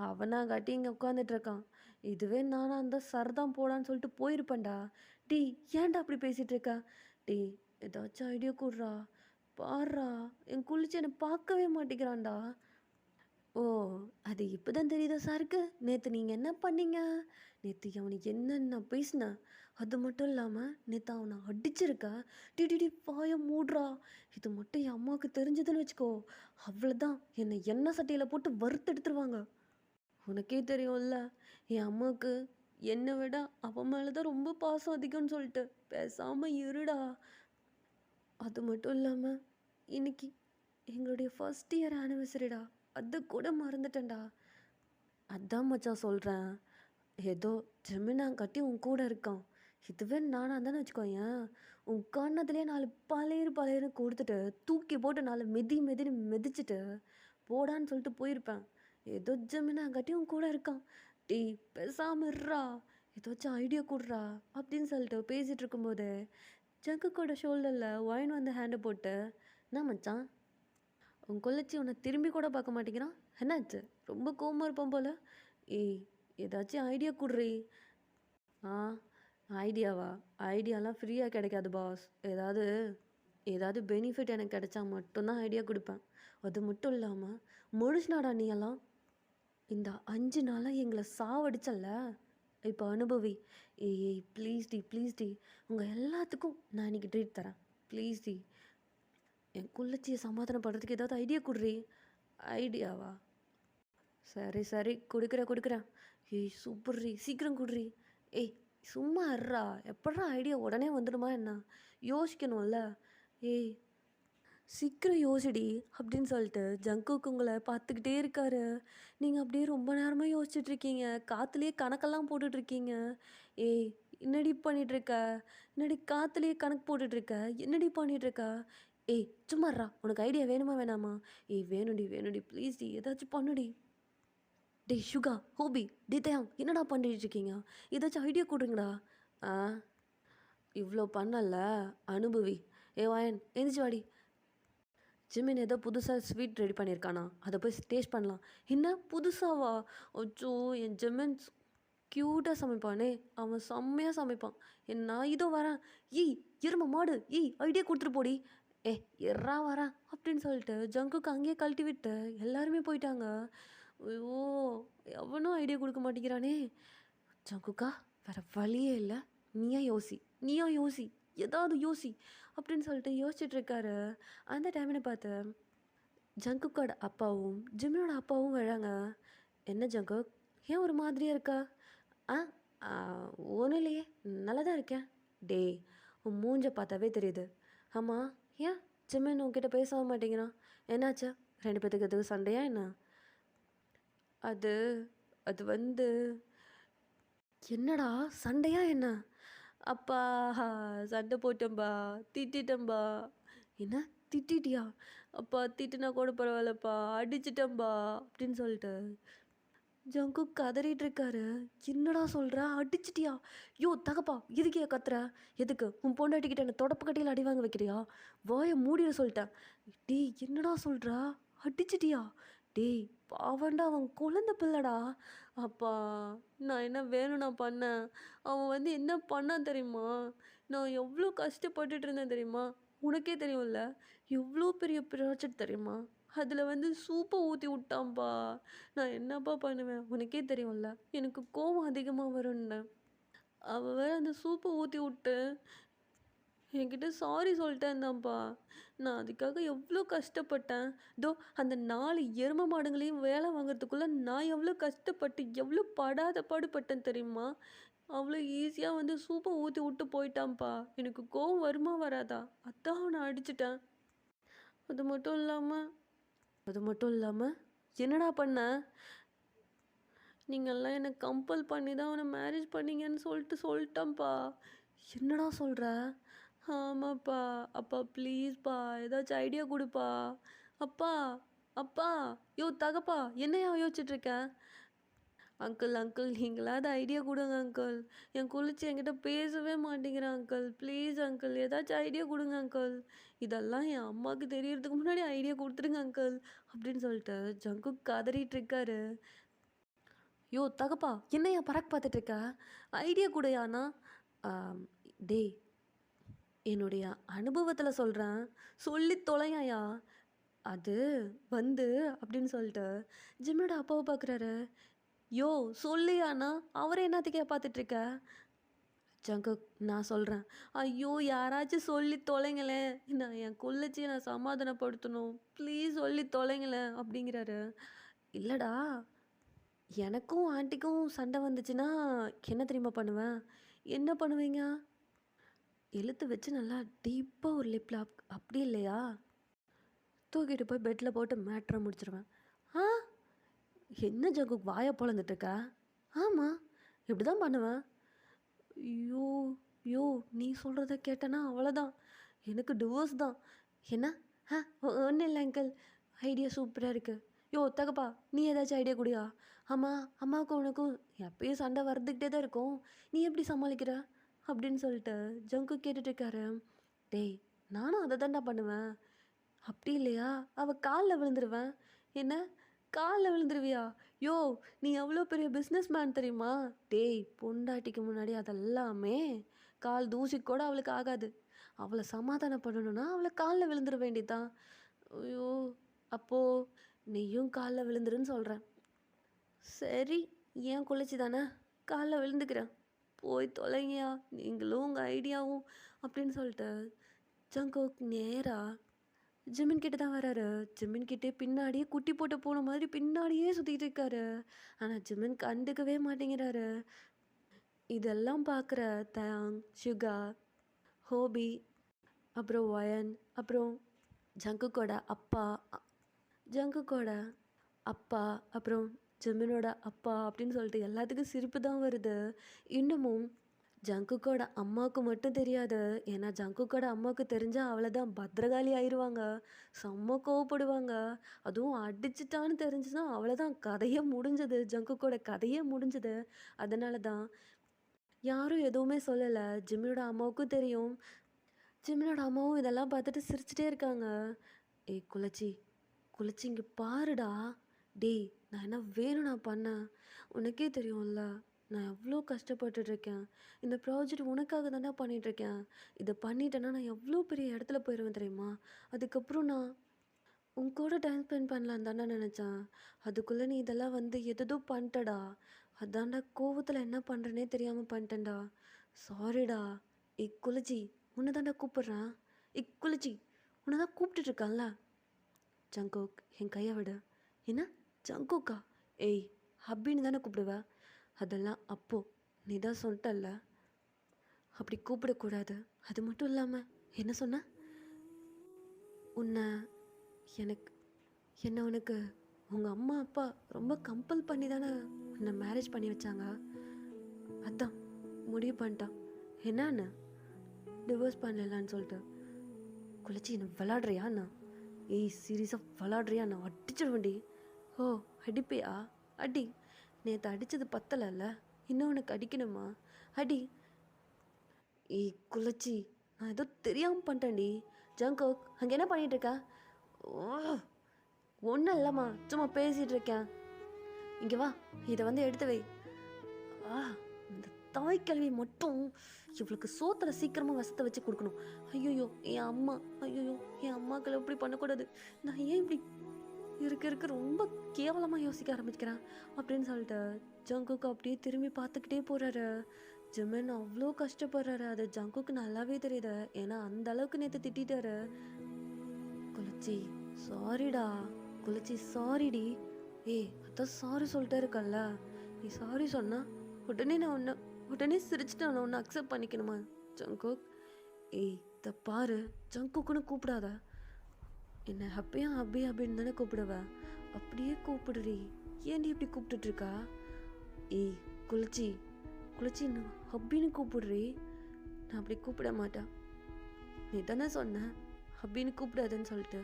அவனா காட்டி இங்கே உட்காந்துட்ருக்கான். இதுவே நானா அந்த சர்தான் போடான்னு சொல்லிட்டு போயிருப்பேன்டா. டேய், ஏன்டா அப்படி பேசிகிட்டு இருக்க? டேய், ஏதாச்சும் ஐடியா கூடுறா, பாடுறா, என் குளிச்சு என்னை பார்க்கவே மாட்டேங்கிறான்டா. ஓ, அது இப்போ தான் தெரியுதா சாருக்கு? நேற்று நீங்கள் என்ன பண்ணீங்க? நேற்று அவனுக்கு என்னென்ன பேசினேன். அது மட்டும் இல்லாமல் நேற்று அவனை அடிச்சிருக்க. டிடி வாய மூடுறா. இது மட்டும் என் அம்மாவுக்கு தெரிஞ்சதுன்னு வச்சுக்கோ, அவ்வளோதான், என்னை எண்ணெய் சட்டியில் போட்டு வறுத்து எடுத்துருவாங்க. உனக்கே தெரியும்ல, என் அம்மாவுக்கு என்னை விட அவன் மேலே தான் ரொம்ப பாசம் அதிகம்னு சொல்லிட்டு பேசாமல் இருடா. அது மட்டும் இல்லாமல் இன்னைக்கு எங்களுடைய ஃபஸ்ட் இயர் ஆனிவர்சரிடா, அது கூட மறந்துட்டேன்டா. அதான் மச்சான் சொல்கிறேன், ஏதோ ஜெமினா கட்டி உன் கூட இருக்கான். இதுவே நானாக தானே வச்சுக்கோயேன், உன் கண்ணத்துலேயே 4 பழையன்னு கொடுத்துட்டு தூக்கி போட்டு 4 மிதின்னு மிதிச்சுட்டு போடான்னு சொல்லிட்டு போயிருப்பேன். ஏதோ ஜெமினா கட்டி உன் கூட இருக்கான். டேய் பேசாம இருறா, ஏதாச்சும் ஐடியா கொடுறா அப்படின்னு சொல்லிட்டு பேசிகிட்டு இருக்கும்போது ஜங்குக்கோட ஷோல்டரில் ஒயின் வந்து ஹேண்டை போட்டு, என்ன மச்சான், உன் கொள்ளச்சி உன்னை திரும்பி கூட பார்க்க மாட்டேங்கிறான், என்னாச்சு, ரொம்ப கோவமாக இருப்பான் போல. ஏய், ஏதாச்சும் ஐடியா கொடுறி. ஆ, ஐடியாவா? ஐடியாலாம் ஃப்ரீயாக கிடைக்காது பாஸ். ஏதாவது பெனிஃபிட் எனக்கு கிடைச்சா மட்டும்தான் ஐடியா கொடுப்பேன். அது மட்டும் இல்லாமல் மனுஷனாடா நீ எல்லாம். இந்த 5 நாளாக எங்களை சாவடிச்சல்ல, இப்போ அனுபவி. ஏய் ப்ளீஸ் டி உங்கள் எல்லாத்துக்கும் நான் இன்னைக்கு ட்ரீட் தரேன், ப்ளீஸ் டி. என் குள்ளச்சியை சமாதானப்படுறதுக்கு ஏதாவது ஐடியா குடுறி. ஐடியாவா? சரி சரி, கொடுக்குறேன். ஏய் சூப்பர்ரி, சீக்கிரம் குடுறி. ஏய் சும்மா இருடா. எப்பட்றா ஐடியா உடனே வந்துடுமா என்ன? யோசிக்கணும்ல. ஏய் சீக்கிரம் யோசிடி அப்படின்னு சொல்லிட்டு ஜங்குக்கு உங்களை பார்த்துக்கிட்டே இருக்காரு. நீங்கள் அப்படியே ரொம்ப நேரமாக யோசிச்சுட்டு இருக்கீங்க. காற்றுலேயே கணக்கெல்லாம் போட்டுட்டு இருக்கீங்க. ஏய் என்னடி பண்ணிட்டு இருக்க? என்னடி காற்றுலேயே கணக்கு போட்டுட்டு இருக்க? என்னடி பண்ணிட்டு இருக்க? ஏய் சும்மாறா, உனக்கு ஐடியா வேணுமா வேணாமா? ஏய் வேணும்டி ப்ளீஸ் டி, ஏதாச்சும் பண்ணுடி. டேய் சுகா, ஹோபி, டே தயாங், என்னடா பண்ணிட்டு இருக்கீங்க? ஏதாச்சும் ஐடியா கொடுங்கடா. ஆ இவ்வளோ பண்ணல, அனுபவி. ஏ வாயன் எந்திரிச்சு வாடி. ஜிமின் ஏதோ புதுசாக ஸ்வீட் ரெடி பண்ணியிருக்கானா, அதை போய் டேஸ்ட் பண்ணலாம். என்ன புதுசாவா? அச்சோ, என் ஜிமின் க்யூட்டாக சமைப்பானே, அவன் செம்மையாக சமைப்பான். நான் இதோ வரேன். ஏய் எரும மாடு, ஏய் ஐடியா கொடுத்துட்டு போடி. ஏ எறா வரேன் அப்படின்னு சொல்லிட்டு ஜங்குக்கு அங்கேயே கழட்டி விட்டு எல்லாருமே போயிட்டாங்க. ஐயோ, எவனும் ஐடியா கொடுக்க மாட்டேங்கிறானே. ஜங்குக்கா, வேற வழியே இல்லை. நீயா யோசி, ஏதாவது யோசி அப்படின்னு சொல்லிட்டு யோசிச்சுட்டு இருக்காரு. அந்த டைமில் பார்த்து ஜங்குக்கோட அப்பாவும் ஜிம்மினோட அப்பாவும் வராங்க. என்ன ஜங்குக், ஏன் ஒரு மாதிரியாக இருக்கா? ஆ ஒன்றும் இல்லையே, நல்லா தான் இருக்கேன். டேய் உன் மூஞ்ச பார்த்தாவே தெரியுது. ஆமாம், ஏன் ஜிம்மின் உன்கிட்ட பேச மாட்டேங்கிறான்? என்னாச்சா? 2 பேத்துக்கு எதுவும் சண்டையா என்ன? அது அது வந்து என்னடா சண்டையா என்ன? அப்பா சண்டை போட்டேன்பா, திட்டிட்டேன்பா. என்ன திட்டிட்டியா? அப்பா திட்டுனா கூட பரவாயில்லப்பா, அடிச்சிட்டேன்பா அப்படின்னு சொல்லிட்டு ஜங்குக் கதறிட்டு இருக்காரு. என்னடா சொல்கிற? அடிச்சிட்டியா? யோ தகப்பா, எதுக்கியா கத்துற? எதுக்கு உன் பொண்டாட்டிக்கிட்ட என்ன தொடப்பு கட்டியில் அடி வாங்க வைக்கிறியா? வாயை மூடிட சொல்லிட்டேன். டேய் என்னடா சொல்கிறா? அடிச்சிட்டியா? டேய் பாவண்டா, அவன் குழந்த பிள்ளடா. அப்பா நான் என்ன வேணும் நான் பண்ணேன்? அவன் வந்து என்ன பண்ணான் தெரியுமா? நான் எவ்வளோ கஷ்டப்பட்டுட்டு இருந்தேன் தெரியுமா? உனக்கே தெரியும்ல, எவ்வளோ பெரிய ப்ராஜெக்ட் தெரியுமா? அதில் வந்து சூப்பை ஊற்றி விட்டான்ப்பா. நான் என்னப்பா பண்ணுவேன்? உனக்கே தெரியும்ல, எனக்கு கோவம் அதிகமாக வரும்னு. அவள் வேற அந்த சூப்பை ஊற்றி விட்டு என்கிட்ட சாரி சொல்லிட்டேன்தான்ப்பா. நான் அதுக்காக எவ்வளோ கஷ்டப்பட்டேன். தோ அந்த 4 எரும மாடுங்களையும் வேலை வாங்குறதுக்குள்ளே நான் எவ்வளோ கஷ்டப்பட்டு எவ்வளோ படாத பாடுபட்டேன் தெரியுமா? அவ்வளோ ஈஸியாக வந்து சூப்பை ஊற்றி விட்டு போயிட்டான்ப்பா. எனக்கு கோவம் வருமா வராதா? அதான் அவனை அடிச்சிட்டேன். அது மட்டும் இல்லாமல் என்னடா பண்ண? நீங்கள்லாம் என்னை கம்பல் பண்ணி தான் அவனை மேரேஜ் பண்ணீங்கன்னு சொல்லிட்டான்ப்பா. என்னடா சொல்கிற? ஆமாப்பா. அப்பா ப்ளீஸ்ப்பா, ஏதாச்சும் ஐடியா கொடுப்பா. அப்பா அப்பா, யோ தகப்பா, என்னையா யோசிச்சுட்ருக்க? அங்கிள் நீங்களாவது ஐடியா கொடுங்க அங்கிள். என் குளிச்சு என்கிட்ட பேசவே மாட்டேங்கிறான் அங்கிள். ப்ளீஸ் அங்கிள், ஏதாச்சும் ஐடியா கொடுங்க அங்கிள். இதெல்லாம் என் அம்மாவுக்கு தெரியறதுக்கு முன்னாடி ஐடியா கொடுத்துருங்க அங்கிள் அப்படின்னு சொல்லிட்டு ஜங்குக் கதறிட்டு இருக்காரு. யோ தகப்பா, என்னையா பறக்க பார்த்துட்டு இருக்க? ஐடியா கூடயாண்ணா? டேய் என்னுடைய அனுபவத்தில் சொல்கிறேன், சொல்லி தொலையாயா. அது வந்து அப்படின்னு சொல்லிட்டு ஜிம்மோட அப்பாவை பார்க்குறாரு. யோ சொல்லியாண்ணா, அவரை என்னத்துக்கே பார்த்துட்ருக்க? ஜங்குக், நான் சொல்கிறேன். ஐயோ யாராச்சும் சொல்லி தொலைங்களேன், நான் என் குள்ளச்சியை நான் சமாதானப்படுத்தணும், ப்ளீஸ் சொல்லி தொலைங்களேன் அப்படிங்கிறாரு. இல்லைடா, எனக்கும் ஆண்டிக்கும் சண்டை வந்துச்சுன்னா என்ன தெரியுமா பண்ணுவேன்? என்ன பண்ணுவீங்க? இழுத்து வச்சு நல்லா டீப்பாக ஒரு லிப் லாக், அப்படி இல்லையா தூக்கிட்டு போய் பெட்டில் போட்டு மேட்ரை முடிச்சிருவேன். ஆ என்ன ஜங்குக் வாயை பொழந்துட்டுருக்க? ஆமாம், இப்படி தான் பண்ணுவேன். ஐயோ யோ, நீ சொல்கிறத கேட்டேன்னா அவ்வளோதான், எனக்கு டிவோர்ஸ் தான். என்ன? ஒன்றும் இல்லை அங்கிள், ஐடியா சூப்பராக இருக்குது. யோ தகப்பா, நீ ஏதாச்சும் ஐடியா குடியா? அம்மாவுக்கும் உனக்கும் எப்பயும் சண்டை வர்றதுக்கிட்டே தான் இருக்கும், நீ எப்படி சமாளிக்கிற அப்படின்னு சொல்லிட்டு ஜங்கு கேட்டுட்ருக்காரு. டேய் நானும் அதை தான்டா பண்ணுவேன். அப்படி இல்லையா, அவள் காலில் விழுந்துருவேன். என்ன காலில் விழுந்துருவியா? யோ நீ எவ்வளோ பெரிய பிஸ்னஸ் மேன் தெரியுமா? டேய் பொண்டாட்டிக்கு முன்னாடி அதெல்லாமே கால் தூசி கூட அவளுக்கு ஆகாது. அவளை சமாதானம் பண்ணணும்னா அவளை காலில் விழுந்துட வேண்டியதான். ஐயோ, அப்போது நீயும் காலில் விழுந்துருன்னு சொல்கிறேன். சரி, ஏன் குளிச்சு தானே காலில் விழுந்துக்கிறேன், போய் தொலைங்கயா நீங்களும் உங்கள் ஐடியாவும் அப்படின்னு சொல்லிட்டு ஜங்குக் நேராக ஜிமின் கிட்ட தான் வராரு. ஜிமின் கிட்டே பின்னாடியே குட்டி போட்ட பூனை மாதிரி பின்னாடியே சுத்திட்டு இருக்காரு. ஆனா ஜிமின் கண்டுக்கவே மாட்டேங்கிறாரு. இதெல்லாம் பார்க்குற தயாங், சுகா, ஹோபி, அப்புறம் வயன், அப்புறம் ஜங்குக்கோட அப்பா ஜங்குக்கோட அப்பா, அப்புறம் ஜிமினோட அப்பா அப்படின்னு சொல்லிட்டு எல்லாத்துக்கும் சிரிப்பு தான் வருது. இன்னமும் ஜங்குக்கோட அம்மாவுக்கு மட்டும் தெரியாது. ஏன்னா ஜங்குக்கோட அம்மாவுக்கு தெரிஞ்சா அவ்வளோதான், பத்திரகாளி ஆயிடுவாங்க. செம்ம கோவப்படுவாங்க. அதுவும் அடிச்சிட்டான்னு தெரிஞ்சுன்னா அவ்வளோதான், கதையே முடிஞ்சது. ஜங்குக்கோட கதையே முடிஞ்சது. அதனால தான் யாரும் எதுவுமே சொல்லலை. ஜிமினோட அம்மாவுக்கும் தெரியும். ஜிமினோட அம்மாவும் இதெல்லாம் பார்த்துட்டு சிரிச்சிட்டே இருக்காங்க. ஏய் குலச்சி, குலச்சி இங்கே பாருடா. டேய், நான் என்ன வேணும் நான் பண்ணேன்? உனக்கே தெரியும்ல, நான் எவ்வளோ கஷ்டப்பட்டுட்ருக்கேன். இந்த ப்ராஜெக்ட் உனக்காக தானே பண்ணிகிட்ருக்கேன். இதை பண்ணிட்டேன்னா நான் எவ்வளோ பெரிய இடத்துல போயிடுவேன் தெரியுமா? அதுக்கப்புறம் நான் உன் கூட டைம் ஸ்பெண்ட் பண்ணலான்னு தானே நினச்சேன். அதுக்குள்ளே நீ இதெல்லாம் வந்து எதோ பண்ணிட்டடா. அதான்டா கோவத்தில் என்ன பண்ணுறேனே தெரியாமல் பண்ணிட்டேன்டா. சாரிடா. குலச்சி, உன்னை தான்டா கூப்பிட்றேன். குலச்சி, உன்னை தான் கூப்பிட்டுட்ருக்கான்ல. ஜங்கோக், என் கையை விடு. என்ன ஜங்கோக்கா? ஏய், ஹப்பின்னு தானே கூப்பிடுவ. அதெல்லாம் அப்போ நீ தான் சொல்லிட்டல்ல, அப்படி கூப்பிடக்கூடாது. அது மட்டும் இல்லாமல் என்ன சொன்ன? உன்னை எனக்கு என்ன உனக்கு உங்கள் அம்மா அப்பா ரொம்ப கம்பல் பண்ணி தானே உன்னை மேரேஜ் பண்ணி வச்சாங்க. அதான் முடிவு பண்ணிட்டான். என்னான்னு டிவோர்ஸ் பண்ணலான்னு சொல்லிட்டு. குளிச்சு என்ன விளாடுறியாண்ணா? ஏய் சீரியஸாக விளாடுறியா? நான் அடிச்சிடுவேண்டி. ஓ, அடிப்பியா? அடி. நேற்று அடித்தது பத்தலைல்ல, இன்னும் உனக்கு அடிக்கணுமா? அடி. ஏய் குலச்சி, நான் ஏதோ தெரியாமல் பண்ணிட்டேன்டி. ஜங்கோக், அங்கே என்ன பண்ணிகிட்டு இருக்க? ஓ, ஒன்றும் இல்லைம்மா, சும்மா பேசிகிட்டு இருக்கேன். இங்கே வா, இதை வந்து எடுத்து வை. இந்த தாய் கல்வி மட்டும் இவளுக்கு சோத்தில் சீக்கிரமாக விஷத்தை வச்சு கொடுக்கணும். ஐயோயோ என் அம்மா, ஐயோயோ என் அம்மாக்களை இப்படி பண்ணக்கூடாது. நான் ஏன் இப்படி இருக்க ரொம்ப கேவலமாக யோசிக்க ஆரம்பிக்கிறேன் அப்படின்னு சொல்லிட்டு ஜங்குக்கு அப்படியே திரும்பி பார்த்துக்கிட்டே போகிறாரு. ஜிமின் அவ்வளோ கஷ்டப்படுறாரு. அது ஜங்குக்கு நல்லாவே தெரியுது. ஏன்னா அந்த அளவுக்கு நேற்று திட்டாரு. குலச்சி சாரிடா. குலச்சி சாரிடி. ஏய், அதான் சாரி சொல்லிட்டே இருக்கல்ல, நீ சாரி சொன்னா உடனே நான் உடனே சிரிச்சுட்டு நான் ஒன்று அக்செப்ட் பண்ணிக்கணுமா? ஜங்குக், ஏய் இதை பாரு, ஜங்குக்குன்னு கூப்பிடாத. என்ன ஹப்பியா ஹப்பி அப்படின்னு தானே கூப்பிடுவேன். அப்படியே கூப்பிடுறி. ஏன்டி இப்படி கூப்பிட்டுட்ருக்கா? ஏய் குளிச்சி, குளிச்சி நான் ஹப்பின்னு கூப்பிடுறி. நான் அப்படி கூப்பிட மாட்டேன். நீ தானே சொன்ன ஹப்பின்னு கூப்பிடாதுன்னு சொல்லிட்டு.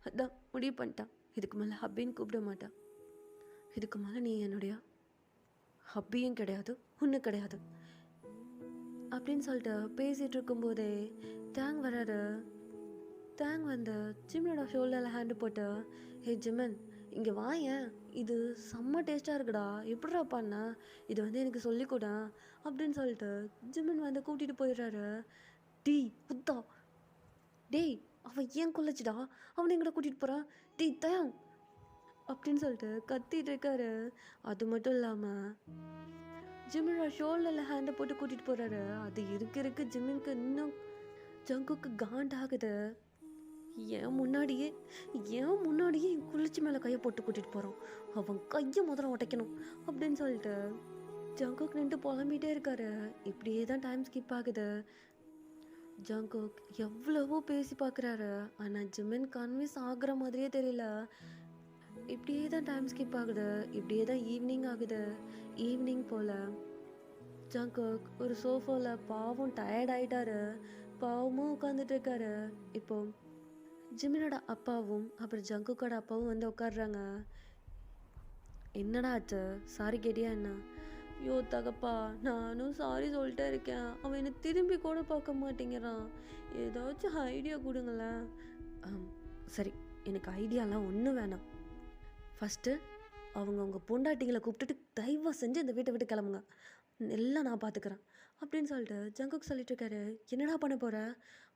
அதான் முடிவு பண்ணிட்டான். இதுக்கு மேலே ஹப்பின்னு கூப்பிட மாட்டேன். இதுக்கு மேலே நீ என்னுடைய ஹப்பியும் கிடையாது, ஒன்றும் கிடையாது அப்படின்னு சொல்லிட்டு பேசிகிட்டு இருக்கும்போதே தேங் வராரு. தேங் வந்து ஜிமினோட ஷோல்டரில் ஹேண்டு போட்டு, ஹே ஜிமன் இங்கே வாயேன், இது செம்ம டேஸ்ட்டாக இருக்குடா, எப்படிடா பண்ண, இது வந்து எனக்கு சொல்லிக்கூடா அப்படின்னு சொல்லிட்டு ஜிமன் வந்து கூட்டிகிட்டு போயிடுறாரு. டீ புத்தா, டேய் அவன் ஏன் கொல்லச்சிடா, அவனை எங்கடா கூட்டிகிட்டு போகிறான், டீ தயாங் அப்படின்னு சொல்லிட்டு கத்திட்டு இருக்காரு. அது மட்டும் இல்லாமல் ஜிமினோட ஷோல்டரில் ஹேண்டை போட்டு கூட்டிகிட்டு போகிறாரு. அது இருக்கு ஜிமினுக்கு இன்னும் ஜங்குக்கு காண்டாகுது. ஏன் முன்னாடியே என் குளிர்ச்சி மேலே கையை போட்டு கூட்டிகிட்டு போகிறான், அவன் கையை முதல்ல உடைக்கணும் அப்படின்னு சொல்லிட்டு ஜங்குக் நின்று புலம்பிகிட்டே இருக்காரு. இப்படியே தான் டைம் ஸ்கிப் ஆகுது. ஜங்குக் எவ்வளவோ பேசி பார்க்குறாரு, ஆனால் ஜிமின் கன்வின்ஸ் ஆகுற மாதிரியே தெரியல. இப்படியே தான் டைம் ஸ்கிப் ஆகுது. இப்படியே தான் ஈவினிங் ஆகுது. ஈவினிங் போல் ஜங்குக் ஒரு சோஃபாவில் பாவம் டயர்ட் ஆகிட்டாரு. பாவமும் உட்காந்துட்டு இருக்காரு. இப்போ ஜிமினோட அப்பாவும் அப்புறம் ஜங்குக்கோட அப்பாவும் வந்து உட்காடுறாங்க. என்னடா ஆச்சு, சாரி கேட்டியா என்ன? யோ தகப்பா, நானும் சாரி சொல்லிட்டே இருக்கேன், அவன் என்னை திரும்பி கூட பார்க்க மாட்டேங்கிறான், ஏதாச்சும் ஐடியா கொடுங்களேன். சரி, எனக்கு ஐடியாலாம் ஒன்றும் வேணாம். ஃபஸ்ட்டு அவங்க பொண்டாட்டிங்களை கூப்பிட்டுட்டு தயவு செஞ்சு இந்த வீட்டை விட்டு கிளம்புங்க, எல்லாம் நான் பார்த்துக்கிறேன் அப்படின்னு சொல்லிட்டு ஜங்குக் சொல்லிட்டு இருக்காரு. என்னடா பண்ண போகிற?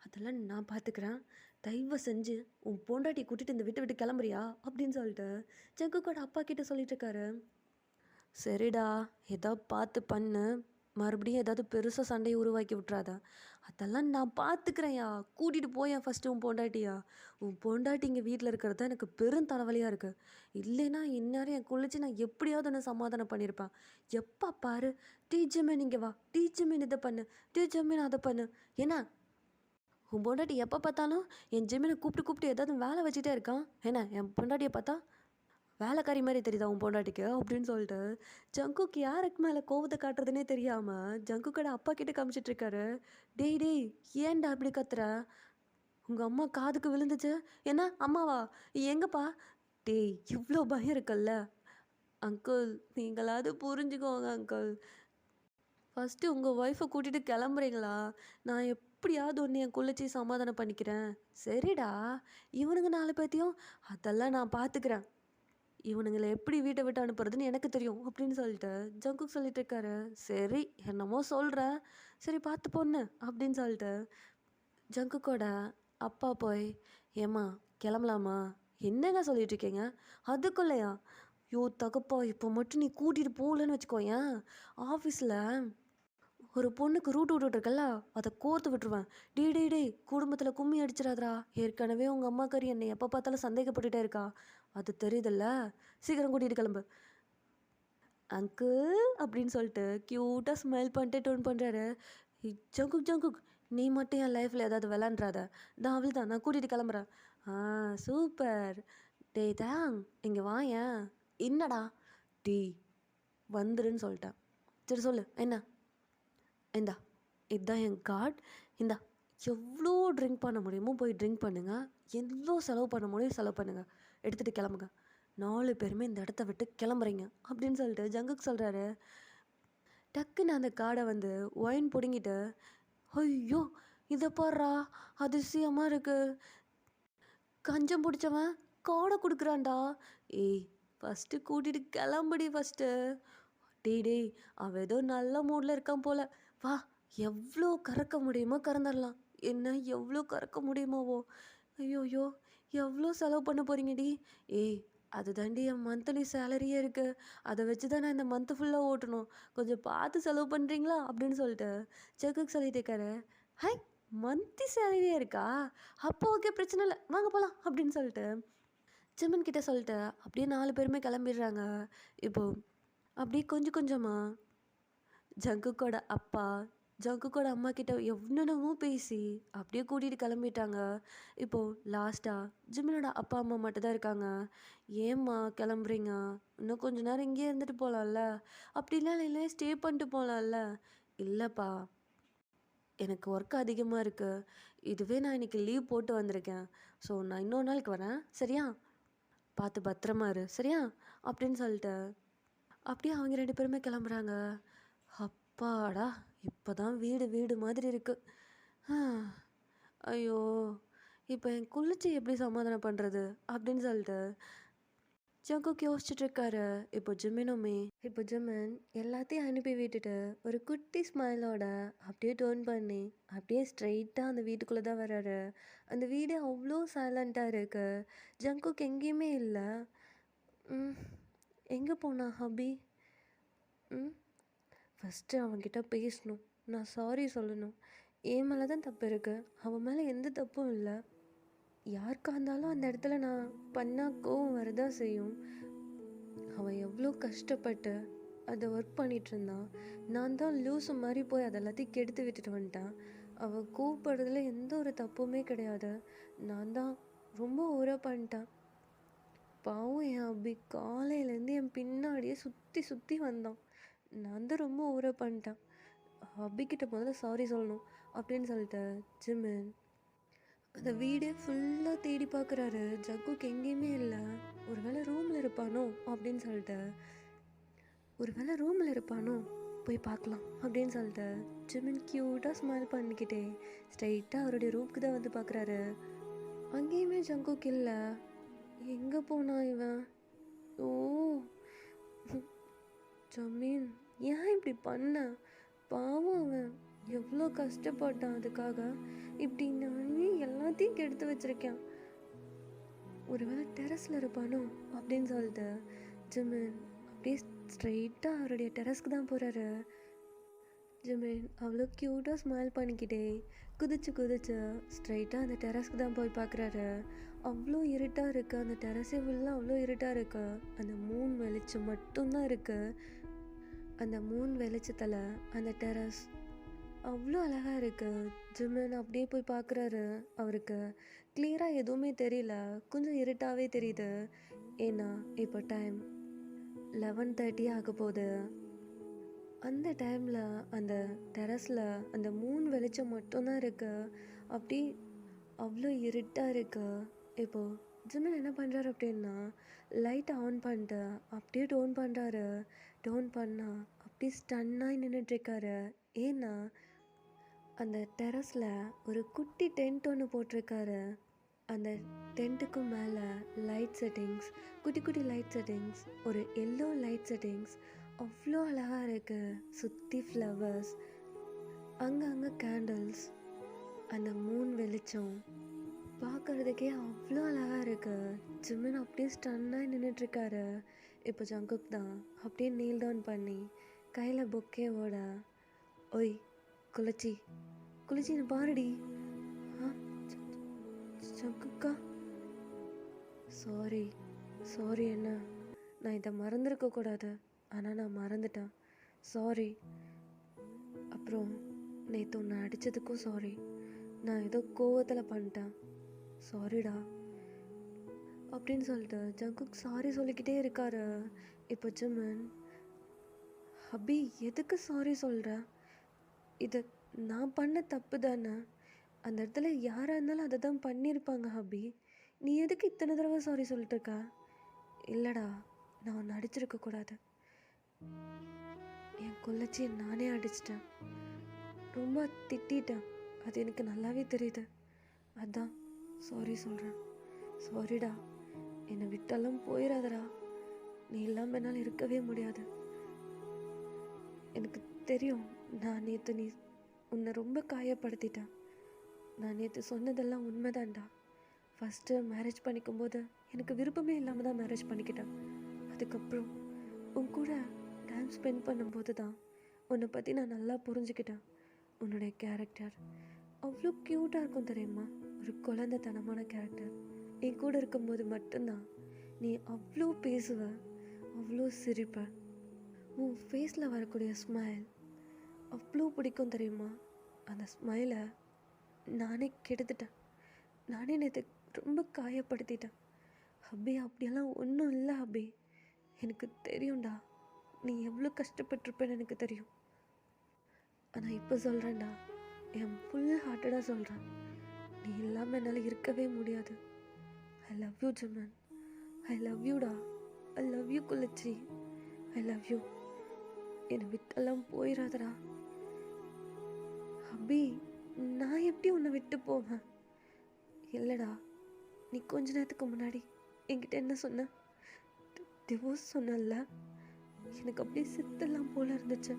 அதெல்லாம் நான் பார்த்துக்கிறேன், தயவு செஞ்சு உன் பொண்டாட்டி கூட்டிகிட்டு இந்த வீட்டை விட்டு கிளம்புறியா அப்படின்னு சொல்லிட்டு ஜங்குக்கோட அப்பா கிட்ட சொல்லிட்டு இருக்காரு. சரிடா, ஏதாவது பார்த்து பண்ணு, மறுபடியும் ஏதாவது பெருசாக சண்டையை உருவாக்கி விட்றாத அதெல்லாம் நான் பார்த்துக்கிறேன்யா. கூட்டிட்டு போயேன் ஃபர்ஸ்ட்டு உன் பொண்டாட்டிய. உன் பொண்டாட்டி இங்க வீட்ல இருக்கிறது தான் எனக்கு பெரும் தலைவலியா இருக்கு. இல்லைன்னா இந்நேரம் என் குளிச்சு நான் எப்படியாவது உன்ன சமாதானம் பண்ணியிருப்பேன். எப்ப பாரு, "டேய் ஜமீன் இங்க வா. டேய் ஜமீன் இத பண்ணு. டேய் ஜமீன் அத பண்ணு." என்ன உன் பொண்டாட்டி எப்போ பார்த்தாலும் என் ஜிம்மினை கூப்பிட்டு கூப்பிட்டு ஏதாவது வேலை வச்சுட்டே இருக்கான். என்ன என் பொண்டாட்டியை பார்த்தா வேலைக்காரி மாதிரி தெரியுதா உன் பொண்டாட்டிக்கு அப்படின்னு சொல்லிட்டு ஜங்குக்கு யாருக்கு மேலே கோவத்தை காட்டுறதுனே தெரியாமல் ஜங்குக்கோட அப்பா கிட்ட காமிச்சிட்டு இருக்காரு. டேய் டேய், ஏன்டா அப்படி கத்துற? உங்கள் அம்மா காதுக்கு விழுந்துச்சு. என்ன அம்மாவா? எங்கப்பா? டேய், இவ்வளோ பயம் இருக்குல்ல அங்கிள், நீங்களாவது புரிஞ்சுக்கோங்க அங்கிள். ஃபஸ்ட்டு உங்கள் ஒய்ஃபை கூட்டிகிட்டு கிளம்புறீங்களா? நான் எப்படியாவது ஒன்று என் குள்ளச்சி சமாதானம் பண்ணிக்கிறேன். சரிடா, இவனுங்க 4 பேத்தையும் அதெல்லாம் நான் பார்த்துக்கிறேன். இவனுங்களை எப்படி வீட்டை விட்டு அனுப்புறதுன்னு எனக்கு தெரியும் அப்படின்னு சொல்லிட்டு ஜங்குக் சொல்லிட்டு இருக்காரு. சரி, என்னமோ சொல்கிற, சரி பார்த்து பொண்ணு அப்படின்னு சொல்லிட்டு ஜங்குக்கோட அப்பா போய், ஏம்மா கிளம்பலாமா? என்னங்க சொல்லிட்டு இருக்கீங்க? அதுக்குள்ளையா? யோ தகப்பா, இப்போ மட்டும் நீ கூட்டிகிட்டு போகலன்னு வச்சுக்கோயேன், ஆஃபீஸில் ஒரு பொண்ணுக்கு ரூட் விட்டுருக்கல்ல, அதை கோர்த்து விட்டுருவேன். டே டே டே, குடும்பத்தில் கும்மி அடிச்சிடாதரா. ஏற்கனவே உங்கள் அம்மாக்காரி என்னை எப்போ பார்த்தாலும் சந்தேகப்பட்டுட்டே இருக்கா. அது தெரியுதுல்ல. சீக்கிரம் கூட்டிகிட்டு கிளம்பு. அங்கிள் அப்படின்னு சொல்லிட்டு க்யூட்டாக ஸ்மைல் பண்ணிட்டு டோன் பண்ணுறாரு. ஜங்குக் ஜங்குக், நீ மட்டும் என் லைஃப்பில் ஏதாவது விளாண்டுறாத. நான் அவள் தான், நான் கூட்டிகிட்டு கிளம்புறேன். ஆ சூப்பர். டேய் தாங், இங்கே வாயேன். என்னடா? டீ வந்துருன்னு சொல்லிட்டேன். சரி சொல்லு என்ன. இந்தா, இதுதான் என் கார்டு. இந்தா, எவ்வளோ ட்ரிங்க் பண்ண முடியுமோ போய் ட்ரிங்க் பண்ணுங்கள். எவ்வளோ செலவு பண்ண முடியும் செலவு பண்ணுங்கள். எடுத்துகிட்டு கிளம்புங்க. 4 பேருமே இந்த இடத்த விட்டு கிளம்புறீங்க அப்படின்னு சொல்லிட்டு ஜங்குக்கு சொல்கிறாரு. டக்குன்னு அந்த கார்டை வந்து ஒயின் பிடுங்கிட்டு, ஐயோ இதை பாடுறா, அதிசயமாக இருக்கு. கஞ்சம் பிடிச்சவன் காடை கொடுக்குறான்டா. ஏய், ஃபஸ்ட்டு கூட்டிகிட்டு கிளம்புடி ஃபஸ்ட்டு. டேய் டேய், அவன் ஏதோ நல்ல மூடில் இருக்கான் போல. வா, எவ்வளோ கறக்க முடியுமோ கறந்துடலாம். என்ன எவ்வளோ கறக்க முடியுமாவோ. ஐயோயோ, எவ்வளோ செலவு பண்ண போறீங்கடி? ஏய், அது தாண்டி என் மந்த்லி சேலரியே இருக்குது. அதை வச்சு தான் நான் இந்த மந்த்து ஃபுல்லாக ஓட்டணும். கொஞ்சம் பார்த்து செலவு பண்ணுறீங்களா அப்படின்னு சொல்லிட்டு செக்குக்கு சொல்லிட்டு இருக்காரு. ஹை, மந்த்லி சேலரியே இருக்கா? அப்போ ஓகே, பிரச்சனை இல்லை, வாங்க போகலாம் அப்படின்னு சொல்லிட்டு ஜிமன் கிட்ட சொல்லிட்டு அப்படியே 4 பேருமே கிளம்பிடுறாங்க. இப்போ அப்படியே கொஞ்சம் கொஞ்சமாக ஜங்குக்கோட அப்பா ஜங்குக்கோட அம்மா கிட்ட எவ்வளோ பேசி அப்படியே கூட்டிகிட்டு கிளம்பிட்டாங்க. இப்போது லாஸ்ட்டாக ஜிமினோட அப்பா அம்மா மட்டும் தான் இருக்காங்க. ஏம்மா கிளம்புறீங்க? இன்னும் கொஞ்ச நேரம் இங்கேயே இருந்துட்டு போகலாம்ல. அப்படிலாம் இல்லை, ஸ்டே பண்ணிட்டு போகலாம்ல. இல்லைப்பா, எனக்கு ஒர்க் அதிகமாக இருக்குது. இதுவே நான் இன்றைக்கி லீவ் போட்டு வந்திருக்கேன். ஸோ நான் இன்னொரு நாளைக்கு வரேன், சரியா? பார்த்து பத்திரமா இரு, சரியா? அப்படின்னு சொல்லிட்டு அப்படியே அவங்க 2 பேருமே கிளம்புறாங்க. அப்பாடா, இப்போ தான் வீடு வீடு மாதிரி இருக்கு. ஐயோ, இப்போ என் குளிச்சு எப்படி சமாதானம் பண்ணுறது அப்படின்னு சொல்லிட்டு ஜங்குக் யோசிச்சுட்டு இருக்காரு. இப்போ ஜிமின் எல்லாத்தையும் அனுப்பி விட்டுட்டு ஒரு குட்டி ஸ்மைலோட அப்படியே டர்ன் பண்ணி அப்படியே ஸ்ட்ரெயிட்டாக அந்த வீட்டுக்குள்ளே தான் வர்றாரு. அந்த வீடு அவ்வளோ சைலண்ட்டாக இருக்கு. ஜங்குக் எங்கேயுமே இல்லை. எங்கே போனா ஹபி? ஃபஸ்ட்டு அவன்கிட்ட பேசணும், நான் சாரி சொல்லணும். என் மேலே தான் தப்பு இருக்குது, அவன் மேலே எந்த தப்பும் இல்லை. யாருக்காக இருந்தாலும் அந்த இடத்துல நான் பண்ணால் கோவம் வரதான் செய்யும். அவன் எவ்வளோ கஷ்டப்பட்டு அதை ஒர்க் பண்ணிகிட்டு இருந்தான். நான் தான் லூஸு மாதிரி போய் அதை எல்லாத்தையும் கெடுத்து விட்டுட்டு வந்துட்டான். அவன் கூப்பிடுறதுல எந்த ஒரு தப்புமே கிடையாது. நான் தான் ரொம்ப ஓவராக பண்ணிட்டேன். பாவம் என் அபி காலையிலேருந்து என் பின்னாடியே சுற்றி சுற்றி வந்தான். நான் தான் ரொம்ப ஓவராக பண்ணிட்டேன். அபிக்கிட்ட முதல்ல சாரி சொல்லணும் அப்படின்னு சொல்லிட்டு ஜிமின் அந்த வீடே ஃபுல்லாக தேடி பார்க்குறாரு. ஜங்குக்கு எங்கேயுமே இல்லை. ஒருவேளை ரூமில் இருப்பானோ அப்படின்னு சொல்லிட்டு போய் பார்க்கலாம் அப்படின்னு சொல்லிட்டு ஜிமின் க்யூட்டாக ஸ்மைல் பண்ணிக்கிட்டே ஸ்ட்ரைட்டாக அவருடைய ரூமுக்கு தான் வந்து பார்க்குறாரு. அங்கேயுமே ஜங்குக்கு இல்லை. எங்கே போனான் இவன்? ஓ ஜமீன், ஏன் இப்படி பண்ண? பாவம், அவன் எவ்வளோ கஷ்டப்பட்டான் அதுக்காக. இப்படி நான் எல்லாத்தையும் கெடுத்து வச்சிருக்கேன். ஒருவேளை டெரஸில் இருப்பானோ அப்படின்னு சொல்லிட்டு ஜிமின் அப்படியே ஸ்ட்ரெயிட்டாக அவருடைய டெரஸ்க்கு தான் போகிறாரு. ஜிமின் அவ்வளோ க்யூட்டாக ஸ்மைல் பண்ணிக்கிட்டே குதிச்சு குதிச்சு ஸ்ட்ரைட்டாக அந்த டெரஸ்க்கு தான் போய் பார்க்குறாரு. அவ்வளோ இருட்டாக இருக்குது, அந்த டெரஸே ஃபுல்லாக அவ்வளோ இருட்டாக இருக்குது. அந்த மூன் வெளிச்சம் மட்டும்தான் இருக்குது. அந்த மூன் வெளிச்சத்தில் அந்த டெரஸ் அவ்வளோ அழகாக இருக்குது. ஜிமின் அப்படியே போய் பார்க்குறாரு. அவருக்கு கிளியராக எதுவுமே தெரியல, கொஞ்சம் இருட்டாகவே தெரியுது. ஏன்னா இப்போ டைம் 11:30 ஆக போகுது. அந்த டைமில் அந்த டெரஸில் அந்த மூன் வெளிச்சம் மட்டும்தான் இருக்குது. அப்படி அவ்வளோ இருட்டாக இருக்குது. இப்போது ஜிமின் என்ன பண்ணுறாரு அப்படின்னா, லைட்டை ஆன் பண்ணிட்டு அப்படியே டோன் பண்ணுறாரு. டோன் பண்ணால் அப்படியே ஸ்டன்னாகி நின்றுட்டுருக்காரு. ஏன்னா அந்த டெரஸில் ஒரு குட்டி டென்ட் ஒன்று போட்டிருக்காரு. அந்த டென்ட்டுக்கு மேலே லைட் செட்டிங்ஸ், குட்டி குட்டி லைட் செட்டிங்ஸ், ஒரு எல்லோ லைட் செட்டிங்ஸ் அவ்வளோ அழகாக இருக்குது. சுற்றி ஃப்ளவர்ஸ், அங்கங்கே கேண்டில்ஸ், அந்த மூன் வெளிச்சம் பார்க்குறதுக்கே அவ்வளோ அழகாக இருக்குது. ஜிமின் அப்படியே ஸ்டன்னாக நின்றுட்டுருக்காரு. இப்போ ஜங்குக் தான் அப்படியே நீல் டவுன் பண்ணி கையில் பொக்கேவோட, ஒய் குளிச்சி குளிச்சின்னு பாருடி. ஆ ஜங்குக்கா, சாரி சாரி என்ன, நான் இதை மறந்துருக்கக்கூடாது, ஆனால் நான் மறந்துட்டேன், சாரி. அப்புறம் நேற்று உன்னை அடித்ததுக்கும் சாரி, நான் ஏதோ கோவத்தில் பண்ணிட்டேன், சாரிடா அப்படின்னு சொல்லிட்டு ஜங்குக் சாரி சொல்லிக்கிட்டே இருக்காரு. இப்போ ஜிமின், ஹபி எதுக்கு சாரி சொல்கிற, இது நான் பண்ண தப்பு தானே, அந்த இடத்துல யாராக இருந்தாலும் அதை தான் பண்ணியிருப்பாங்க ஹபி, நீ எதுக்கு இத்தனை தடவை சாரி சொல்லிட்டு இருக்க. இல்லைடா, நான் உன்னை அடிச்சிருக்கக்கூடாது, என் கொல்லச்சியை நானே அடிச்சிட்டேன், ரொம்ப திட்டிட்டேன், அது எனக்கு நல்லாவே தெரியுது, அதான் சாரி சொல்கிறேன், சாரிடா, என்னை விட்டெல்லாம் போயிடாதடா, நீ இல்லாமல் என்னால் இருக்கவே முடியாது. எனக்கு தெரியும் நான் நேற்று உன்னை ரொம்ப காயப்படுத்திட்டேன், நான் நேற்று சொன்னதெல்லாம் உண்மைதான்டா. ஃபஸ்ட்டு மேரேஜ் பண்ணிக்கும்போது எனக்கு விருப்பமே இல்லாமல் தான் மேரேஜ் பண்ணிக்கிட்டேன். அதுக்கப்புறம் உன் கூட டைம் ஸ்பெண்ட் பண்ணும்போது தான் உன்னை பற்றி நான் நல்லா புரிஞ்சுக்கிட்டேன். உன்னுடைய கேரக்டர் அவ்வளோ க்யூட்டாக இருக்கும் தெரியுமா, ஒரு குழந்தைத்தனமான கேரக்டர். என் கூட இருக்கும்போது மட்டும்தான் நீ அவ்வளோ பேசுவ, அவ்வளோ சிரிப்ப, உன் ஃபேஸில் வரக்கூடிய ஸ்மைல் அவ்வளோ பிடிக்கும் தெரியுமா. அந்த ஸ்மைலை நானே கெடுத்துட்டேன், நானே நேற்று ரொம்ப காயப்படுத்திட்டேன். ஹபி அப்படியெல்லாம் ஒன்றும் இல்லை ஹபி, எனக்கு தெரியும்டா, நீ எவ்வளோ கஷ்டப்பட்டிருப்பேன்னு எனக்கு தெரியும். ஆனால் இப்போ சொல்கிறேன்டா, என் ஃபுல் ஹார்ட்டடாக சொல்கிறேன், நீ இல்லாமல் என்னால் இருக்கவே முடியாது. I love you Jimin, I love யூடா, ஐ லவ் யூ குளிச்சி, ஐ லவ் யூ, என்னை விட்டெல்லாம் போயிடாதடா. ஹபி நான் எப்படி உன்னை விட்டு போவேன். இல்லைடா, நீ கொஞ்ச நேரத்துக்கு முன்னாடி என்கிட்ட என்ன சொன்ன, டிவோர்ஸ் சொன்னல, எனக்கு அப்படியே செத்தெல்லாம் போல இருந்துச்சு.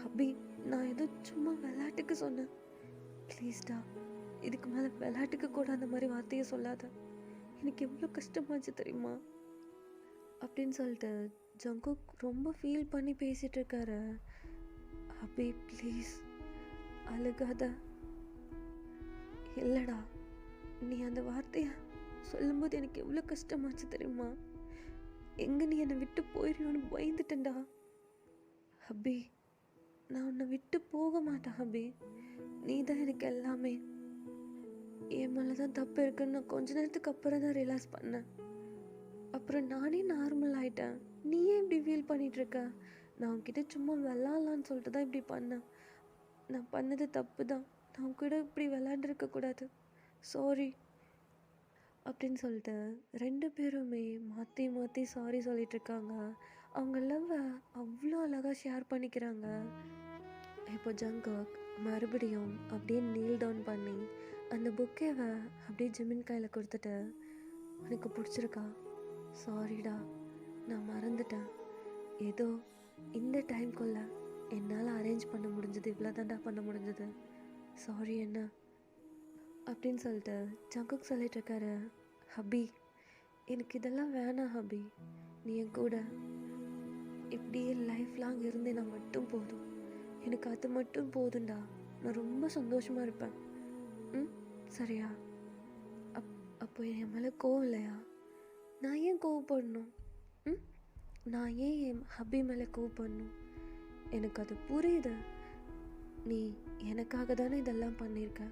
ஹபி நான் ஏதோ சும்மா விளையாட்டுக்கு சொன்னேன், ப்ளீஸ்டா, இதுக்கு மேலே விளையாட்டுக்கு கூட அந்த மாதிரி வார்த்தையை சொல்லாத, எனக்கு எவ்வளோ கஷ்டமாச்சு தெரியுமா அப்படின்னு சொல்லிட்டு ஜங்குக் ரொம்ப ஃபீல் பண்ணி பேசிகிட்டு இருக்காரு. ஹபி ப்ளீஸ் அழுகாத. இல்லைடா, நீ அந்த வார்த்தையை சொல்லும்போது எனக்கு எவ்வளோ கஷ்டமாச்சு தெரியுமா, எங்கே நீ என்னை விட்டு போயிடுவோன்னு பயந்துட்டேன்டா. ஹபி நான் உன்னை விட்டு போக மாட்டேன் ஹபி, நீ தான் எனக்கு எல்லாமே. என் மேலே தான் தப்பு இருக்குன்னு நான் கொஞ்ச நேரத்துக்கு அப்புறம் தான் ரியலைஸ் பண்ணேன். அப்புறம் நானே நார்மல் ஆகிட்டேன், நீ ஏன் இப்படி ஃபீல் பண்ணிகிட்ருக்க, நான் உன்கிட்ட சும்மா விளாட்லான்னு சொல்லிட்டு தான் இப்படி பண்ணேன், நான் பண்ணது தப்பு தான், நான் கூட இப்படி விளாண்டுருக்கக்கூடாது, சாரி அப்படின்னு சொல்லிட்டு ரெண்டு பேருமே மாற்றி மாற்றி சாரி சொல்லிகிட்ருக்காங்க. அவங்க லவ்வை அவ்வளோ அழகாக ஷேர் பண்ணிக்கிறாங்க. இப்போ ஜங்குக் மறுபடியும் அப்படியே நீல் டவுன் பண்ணி அந்த புக்கேவை அப்படியே ஜிமின் கையில் கொடுத்துட்டு, எனக்கு பிடிச்சிருக்கா, சாரிடா, நான் மறந்துட்டேன், ஏதோ இந்த டைம்குள்ளே என்னால் அரேஞ்ச் பண்ண முடிஞ்சது, இவ்வளோ தாண்டா பண்ண முடிஞ்சது, சாரி என்ன அப்படின்னு சொல்லிட்டு ஜங்குக் சொல்லிட்டு இருக்காரு. ஹபி எனக்கு இதெல்லாம் வேணாம் ஹபி, நீ என் கூட இப்படியே லைஃப் லாங் இருந்தேன்னா மட்டும் போதும், எனக்கு அது மட்டும் போதும்டா. நான் ரொம்ப சந்தோஷமா இருப்பேன். ம். சரியா? அப் அப்போ என் மேலே கோவம் இல்லையா? நான் ஏன் கோவப்படணும்? ம். நான் ஏன் என் ஹப்பி மேலே கோவப்படணும்? எனக்கு அது புரியுது. நீ எனக்காக தானே இதெல்லாம் பண்ணியிருக்க.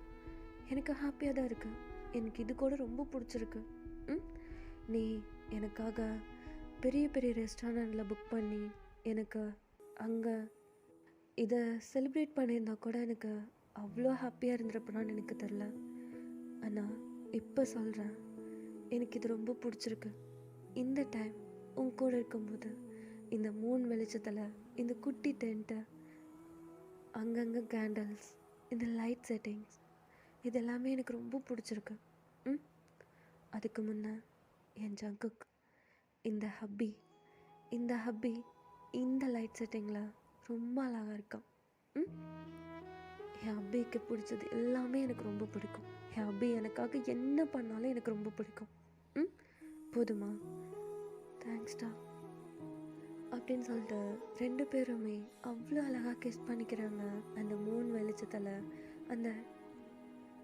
எனக்கு ஹாப்பியாக தான் இருக்கு. எனக்கு இது கூட ரொம்ப பிடிச்சிருக்கு. ம். நீ எனக்காக பெரிய பெரிய ரெஸ்டாரண்ட்டில் புக் பண்ணி எனக்கு அங்கே இதை செலிப்ரேட் பண்ணியிருந்தா கூட எனக்கு அவ்வளோ ஹாப்பியாக இருந்திருப்பேனான்னு எனக்கு தெரில. ஆனால் இப்போ சொல்கிறேன், எனக்கு இது ரொம்ப பிடிச்சிருக்கு. இந்த டைம் உன் கூட இருக்கும்போது இந்த மூன் வெளிச்சத்தில் இந்த குட்டி டென்ட்டு, அங்கங்கே கேண்டல்ஸ், இந்த லைட் செட்டிங்ஸ், இது எல்லாமே எனக்கு ரொம்ப பிடிச்சிருக்கு. ம். அதுக்கு முன்னே என் ஜங்குக், இந்த ஹப்பி இந்த லைட் செட்டிங்கில் ரொம்ப அழகாக இருக்கான். ம். என் ஹப்பிக்கு பிடிச்சது எல்லாமே எனக்கு ரொம்ப பிடிக்கும். என் ஹப்பி எனக்காக என்ன பண்ணாலும் எனக்கு ரொம்ப பிடிக்கும். ம். போதுமா? தேங்க்ஸ்டா அப்படின்னு சொல்லிட்டு 2 பேருமே அவ்வளோ அழகாக கிஸ் பண்ணிக்கிறாங்க. அந்த மூன் வெளிச்சத்தில், அந்த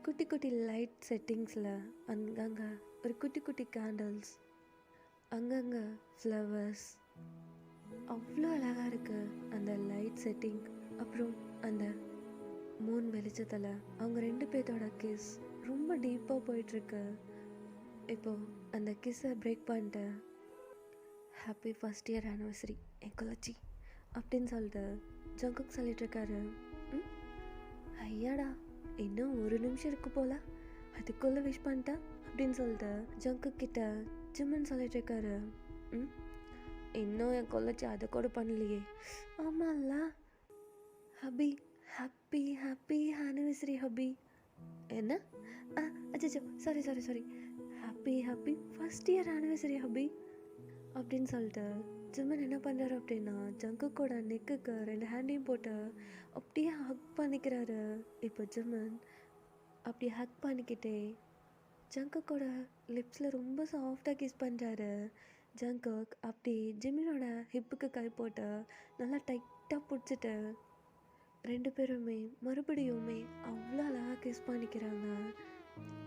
குட்டி குட்டி லைட் செட்டிங்ஸில், அங்கங்கே ஒரு குட்டி குட்டி கேண்டில்ஸ், அங்கங்கே ஃப்ளவர்ஸ், அவ்வளோ அழகாக இருக்குது அந்த லைட் செட்டிங். அப்புறம் அந்த மூன் வெளிச்சத்தில் அவங்க 2 பேர்த்தோட கிஸ் ரொம்ப டீப்பாக போயிட்டுருக்கு. இப்போது அந்த கிஸ்ஸை பிரேக் பண்ணிட்டு, ஹாப்பி ஃபஸ்ட் இயர் ஆனிவர்சரி என் குலச்சி அப்படின்னு சொல்லிட்டு ஜங்குக் சொல்லிட்டுருக்காரு. ம். ஐயாடா, இன்னும் 1 நிமிஷம் இருக்கு போல, அதுக்குள்ளே விஷ் பண்ணிட்டேன் அப்படின்னு சொல்லிட்டு ஜங்குக் கிட்ட ஜிம்மன் சொல்லிட்டுருக்காரு. ம். இன்னும் என் குலச்சி அதை கூட பண்ணலையே. ஆமாம்ல hubby, happy happy anniversary hubby. என்ன? அச்சோ, sorry, happy first year anniversary hubby அப்படின்னு சொல்லிட்டு ஜிம்மன் என்ன பண்ணுறாரு அப்படின்னா, ஜங்குக்கோட நெக்குக்கு 2 ஹேண்டையும் போட்டு அப்படியே ஹக் பண்ணிக்கிறாரு. இப்போ ஜிம்மன் அப்படி ஹக் பண்ணிக்கிட்டே ஜங்குக்கோட லிப்ஸில் ரொம்ப சாஃப்டாக கிஸ் பண்ணுறாரு. ஜங்குக் அப்படி ஜிம்மனோட ஹிப்புக்கு கை போட்டு நல்லா டைட்டாக பிடிச்சிட்டு 2 பேருமே மறுபடியுமே அவ்வளோ அழகாக கிஸ் பண்ணிக்கிறாங்க.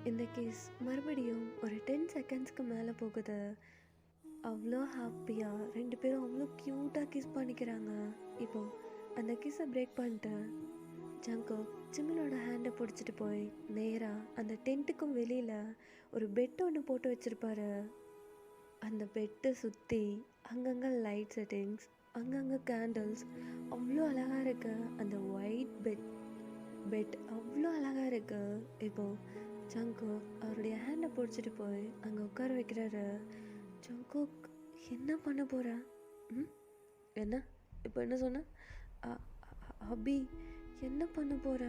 இந்த கிஸ் மறுபடியும் ஒரு 10 செகண்ட்ஸ்க்கு மேலே போகுது. அவ்வளோ ஹாப்பியாக 2 பேரும் அவ்வளோ க்யூட்டாக கிஸ் பண்ணிக்கிறாங்க. இப்போது அந்த கிஸ்ஸை பிரேக் பண்ணிட்டு ஜங்குக் ஜிம்மனோட ஹேண்டை பிடிச்சிட்டு போய் நேராக அந்த டென்ட்டுக்கும் வெளியில் ஒரு பெட் ஒன்று போட்டு வச்சுருப்பாரு. அந்த பெட்டை சுற்றி அங்கங்கே லைட் செட்டிங்ஸ், அங்கங்கே கேண்டில்ஸ், அவ்வளோ அழகாக இருக்கு. அந்த ஒயிட் பெட் அவ்வளோ அழகாக இருக்கு. இப்போது ஜங்குக் அவருடைய ஹேண்டை பிடிச்சிட்டு போய் அங்கே உட்கார வைக்கிறாரு. ஜங்குக், என்ன பண்ண போகிற? ம். என்ன இப்போ என்ன சொன்ன? ஹபி, என்ன பண்ண போகிற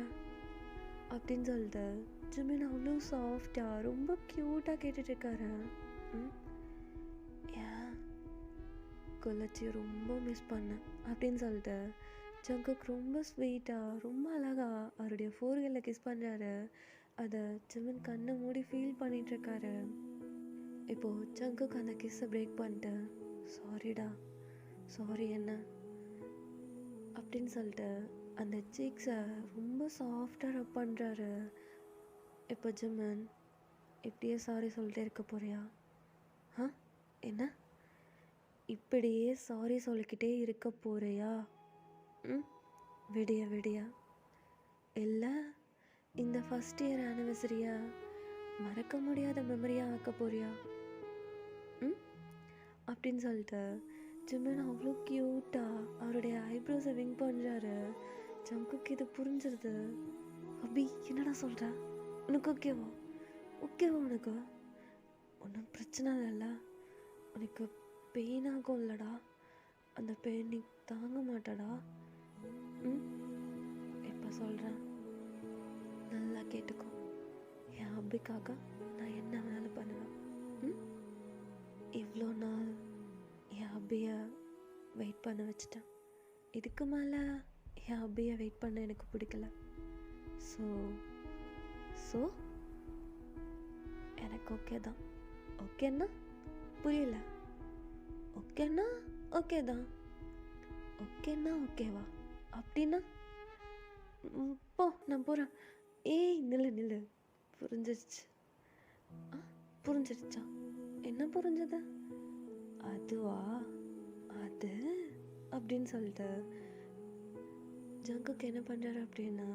அப்படின்னு சொல்லிட்டு ஜிமின் அவ்வளோ சாஃப்டாக ரொம்ப க்யூட்டாக கேட்டுட்ருக்காரு. ம். ஏன் குலச்சி ரொம்ப மிஸ் பண்ணேன் அப்படின்னு சொல்லிட்டு ஜங்குக் ரொம்ப ஸ்வீட்டாக ரொம்ப அழகாக அவருடைய ஃபோர்ஹெட்டில் கிஸ் பண்ணுறாரு. அதை ஜிமின் கண்ணை மூடி ஃபீல் பண்ணிகிட்ருக்காரு. இப்போது ஜங்குக் அந்த கிஸ்ஸை பிரேக் பண்ணிட்டு, சாரிடா, சாரி என்ன அப்படின்னு சொல்லிட்டு அந்த சீக்ஸை ரொம்ப சாஃப்டாக ரப் பண்ணுறாரு. இப்போ ஜிம்மன், இப்படியே சாரி சொல்லிட்டே இருக்க போறியா? என்ன? இப்படியே சாரி சொல்லிக்கிட்டே இருக்க போறியா? ம். விடியா இல்லை இந்த ஃபஸ்ட் இயர் ஆனிவர்சரியா மறக்க முடியாத மெமரியாக ஆக்க போறியா? ம். அப்படின்னு சொல்லிட்டு ஜிம்மன் அவ்வளோ க்யூட்டாக அவருடைய ஐப்ரோஸை விங் பண்ணுறாரு. ஜங்குக்கு இது புரிஞ்சிருது. அபி, என்னடா சொல்கிற? உனக்கு ஓகேவா உனக்கு ஒன்றும் பிரச்சனை இல்லைல்ல? உனக்கு பெயின் ஆகும் இல்லைடா? அந்த பெயின் நீ தாங்க மாட்டடா? ம். இப்போ சொல்கிறேன், நல்லா கேட்டுக்கோ. என் அபிக்காக நான் என்ன வேணாலும் பண்ணுவேன். ம். இவ்வளோ நாள் என் அபியை வெயிட் பண்ண வச்சிட்டேன். இதுக்கு மேலே என் அபியை வெயிட் பண்ண எனக்கு பிடிக்கல. ஸோ எனக்கு ஓகே தான். ஓகேன்னா புரியல. ஓகேன்னா ஓகே தான். ஓகேன்னா ஓகேவா? அப்படின்னா போ நான் போகிறேன். ஏய் நில்லு நில்லு. புரிஞ்சிருச்சு. ஆ புரிஞ்சிருச்சா? என்ன புரிஞ்சது? அதுவா அது அப்படின்னு சொல்லிட்டு ஜங்குக்கு என்ன பண்ணுறாரு அப்படின்னா,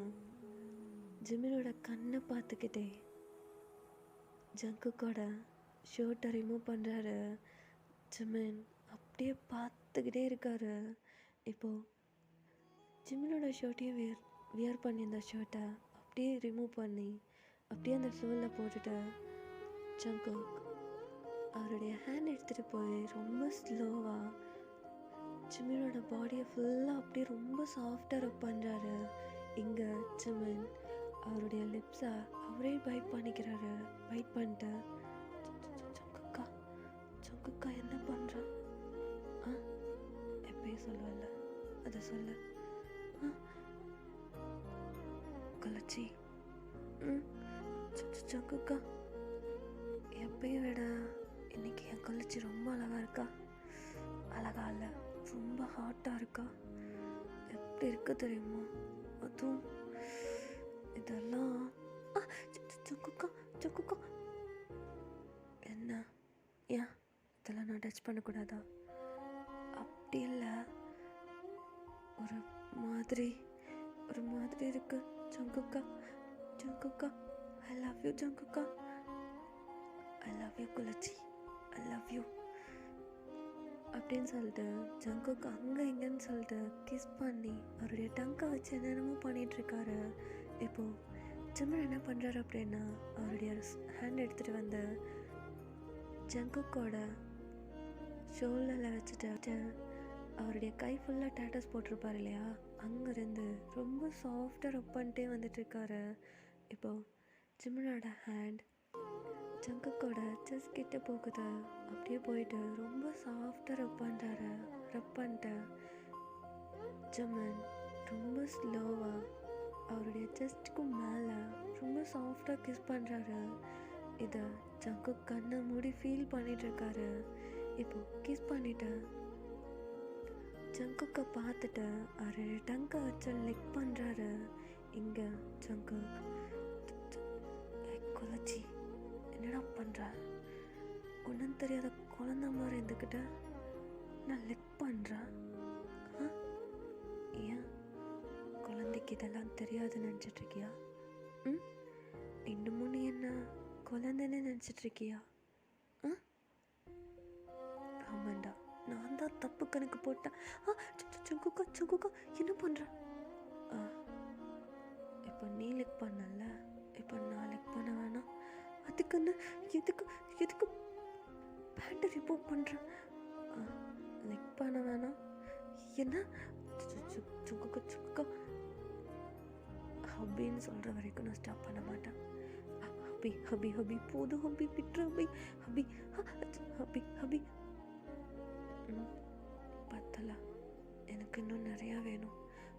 ஜிமினோட கண்ணை பார்த்துக்கிட்டே ஜங்குக்கோட ஷர்ட்டை ரிமூவ் பண்ணுறாரு. ஜிமின் அப்படியே பார்த்துக்கிட்டே இருக்காரு. இப்போது ஜிமினோட ஷர்ட்டையும் வியர் பண்ணியிருந்த ஷர்ட்டை அப்படியே ரிமூவ் பண்ணி அப்படியே அந்த ஃப்ளோரில் போட்டுட்டு ஜங்குக் அவருடைய ஹேண்ட் எடுத்துகிட்டு போய் ரொம்ப ஸ்லோவாக ஜிமினோட பாடியை ஃபுல்லாக அப்படியே ரொம்ப சாஃப்டாக ரப் பண்ணுறாரு. இங்கே ஜிமின் அவருடைய லிப்ஸை அவரே பைட் பண்ணிக்கிறாரு. பைட் பண்ணிட்டு ஜங்குக்கா ஜங்குக்கா என்ன பண்ணுறா? ஆ எப்பயும் சொல்லுவல்ல, அதை சொல்லு. ஆ கலச்சி. ம் ஜங்குக்கா எப்பயும் விட இன்னைக்கு என் கலச்சி ரொம்ப அழகாக இருக்கா? அழகா இல்லை, ரொம்ப ஹாட்டாக இருக்கா? எப்படி இருக்கு தெரியுமா? அதுவும் இதெல்லாம் ஜங்குக்கா ஜங்குக்கா என்ன? ஏன் இதெல்லாம் நான் டச் பண்ணக்கூடாதா? அப்படி இல்லை, ஒரு மாதிரி இருக்கு ஜங்குக்கா. ஜங்குக்கா ஐ லவ் யூ ஜங்குக்கா. ஐ லவ் யூ குலச்சி, ஐ லவ் யூ அப்படின்னு சொல்லிட்டு ஜங்குக்கு அங்கே இங்கேன்னு சொல்லிட்டு கிஸ் பண்ணி அவருடைய டங்கை வச்சு என்னென்னமோ பண்ணிகிட்ருக்காரு. இப்போது ஜிமின் என்ன பண்ணுறாரு அப்படின்னா, அவருடைய ஹேண்ட் எடுத்துகிட்டு வந்து ஜங்குக்கோட ஷோல்டரில் வச்சுட்டு அவருடைய கை ஃபுல்லாக டேட்டஸ் போட்டிருப்பார் இல்லையா, அங்கேருந்து ரொம்ப சாஃப்டாக ரப் பண்ணிட்டே வந்துட்டுருக்காரு. இப்போது ஜிமினோட ஹேண்ட் ஜங்குக்கோட செஸ்ட் கிட்ட போகுது. அப்படியே போயிட்டு ரொம்ப சாஃப்டாக ரப் பண்ணுறாரு. ரப் பண்ணிட்டு ஜிமின் ரொம்ப ஸ்லோவாக அவருடைய செஸ்ட்டுக்கு மேலே ரொம்ப சாஃப்டாக கிஸ் பண்ணுறாரு. இதை ஜங்குக் கண்ணை மூடி ஃபீல் பண்ணிகிட்ருக்காரு. இப்போது கிஸ் பண்ணிவிட்டு ஜங்குக்கை பார்த்துட்டு அவருடைய டங்கை வச்சு லிக் பண்ணுறாரு. இங்கே ஜங்குக் குலச்சி என்னடா பண்ணுற? ஒன்றும் தெரியாத குழந்த மாதிரி இருந்துக்கிட்ட நான் லிக் பண்ணுறேன். ஏன் குழந்தைக்கு இதெல்லாம் தெரியாதுன்னு நினச்சிட்ருக்கியா? ம் இன்னமும் நீ என்ன குழந்தைன்னு நினச்சிட்ருக்கியா? ஆமாண்டா, நான் தான் தப்பு கணக்கு போட்டேன். ஜங்குக்கா ஜங்குக்கா என்ன பண்ணுற? இப்போ நீ லிக் பண்ணல, இப்போ நான் லிக் பண்ண வேணாம்? அதுக்குன்னு எதுக்கு பேட்டை ரிமூவ் பண்ணுறேன்? லிக் பண்ண வேணாம் என்ன? ஜங்குக்கா ஜங்குக்கா ஹபின்னு சொல்கிற வரைக்கும் நான் ஸ்டாப் பண்ண மாட்டேன். ஹபி ஹபி ஹபி போதும் ஹபி விட்டுரு ஹபி ஹபி ஹபி ஹபி பத்தல, எனக்கு இன்னும் நிறையா வேணும்.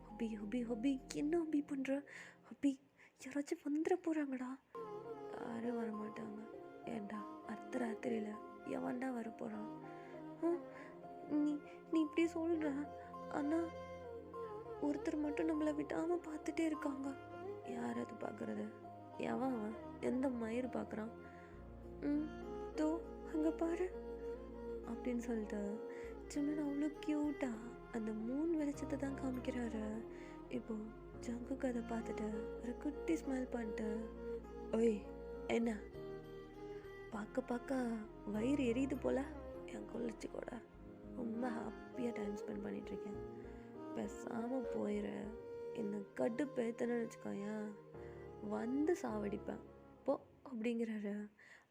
ஹபி ஹபி ஹபி என்ன ஹபி பண்ணுற? ஹபி யாராச்சும் வந்துட போகிறாங்கடா. யாரும் வரமாட்டாங்க. ஏண்டா அர்த்தராத்திரியில் எவன்டா வரப்போகிறான்? நீ இப்படி சொல்கிற, ஆனால் ஒருத்தர் மட்டும் நம்மளை விடாமல் பார்த்துட்டே இருக்காங்க. யார் அது பார்க்குறது? எவன் அவன்? எந்த மயிர் பார்க்குறான்? தோ அங்கே பாரு அப்படின்னு சொல்லிட்டு ஜிமின் அவ்வளோ க்யூட்டாக அந்த மூணு வெளிச்சத்தை தான் காமிக்கிறாரு. இப்போது ஜங்குக்கு அதை பார்த்துட்டு ஒரு குட்டி ஸ்மைல் பண்ணிட்டு, ஓய் என்ன பார்க்க வயிறு எரியுது போல்? என் குளிர்ச்சி கூட ரொம்ப ஹாப்பியாக டைம் ஸ்பெண்ட் பண்ணிகிட்ருக்கேன். பேசாமல் போயிடு. என்ன கடுப்பேத்தனு வச்சுக்கோயேன், வந்து சாவடிப்பேன் போ அப்படிங்கிறாரு.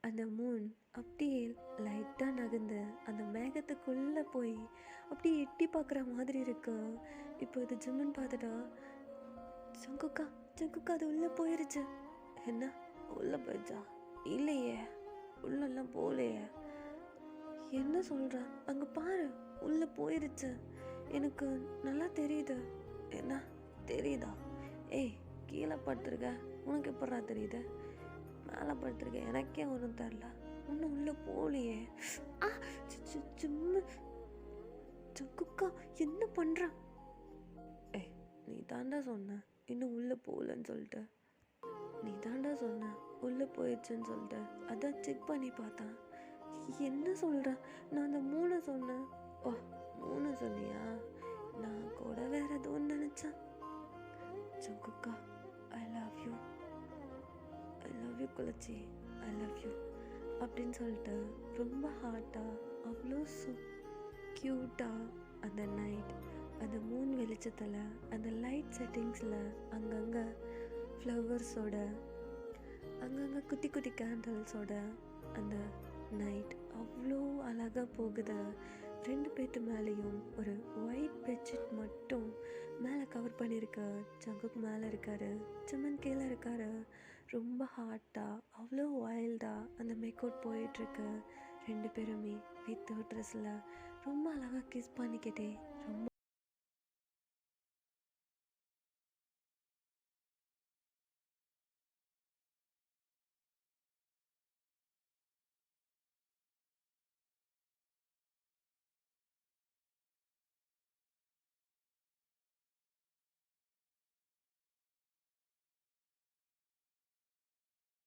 அந்த மூன் அப்படியே லைட்டாக நகர்ந்து அந்த மேகத்துக்குள்ளே போய் அப்படியே எட்டி பார்க்குற மாதிரி இருக்கு. இப்போ இது ஜிமின் பார்த்துட்டா, ஜங்குக்கா ஜங்குக்கா அது உள்ளே போயிருச்சு. என்ன உள்ளே போயிடுச்சா? இல்லையே, உள்ளெல்லாம் போகலையே. என்ன சொல்கிற? அங்கே பாரு, உள்ளே போயிருச்சு. எனக்கு நல்லா தெரியுது. என்ன தெரியுதா? ஏய் கீழே படுத்துருக்க, உனக்கு எப்படா தெரியுது? மேலே படுத்துருக்க, எனக்கே ஒன்றும் தெரில. ஒன்றும் உள்ளே போகலையே. ஜங்குக்கா என்ன பண்ணுற? ஏய் நீ தாண்டா சொன்ன இன்னும் உள்ளே போகலன்னு சொல்லிட்டு. நீ தாண்டா சொன்ன உள்ளே போயிடுச்சுன்னு சொல்லிட்டு. அதான் செக் பண்ணி பார்த்தேன். என்ன சொல்கிற? நான் அந்த 3 சொன்னேன். ஓ, 3 சொன்னியா? நான் கூட வேற ஏதோ நினச்சேன். ஜங்குக்கா, I love you, I love you குலச்சி, ஐ லவ் யூ அப்படின்னு சொல்லிட்டு ரொம்ப ஹார்ட்டாக அவ்வளோ க்யூட்டாக அந்த நைட் அந்த மூன் வெளிச்சத்தில் அந்த லைட் செட்டிங்ஸில் அங்கங்கே ஃப்ளவர்ஸோட அங்கங்கே குட்டி குட்டி கேண்டல்ஸோட அந்த நைட் அவ்வளோ அழகாக போகுது. 2 பேர்த்து மேலேயும் ஒரு ஒயிட் பெட்ஷீட் மட்டும் மேலே கவர் பண்ணியிருக்கு. ஜங்குக் மேலே இருக்காரு, ஜிமின் கீழே இருக்காரு. ரொம்ப ஹார்ட்டாக அவ்வளோ வைல்டாக அந்த மேக்கவுட் போயிட்டுருக்கு. 2 பேருமே வித்தவுட் ட்ரெஸ்ஸில் ரொம்ப அழகாக கிஸ் பண்ணிக்கிட்டே ரொம்ப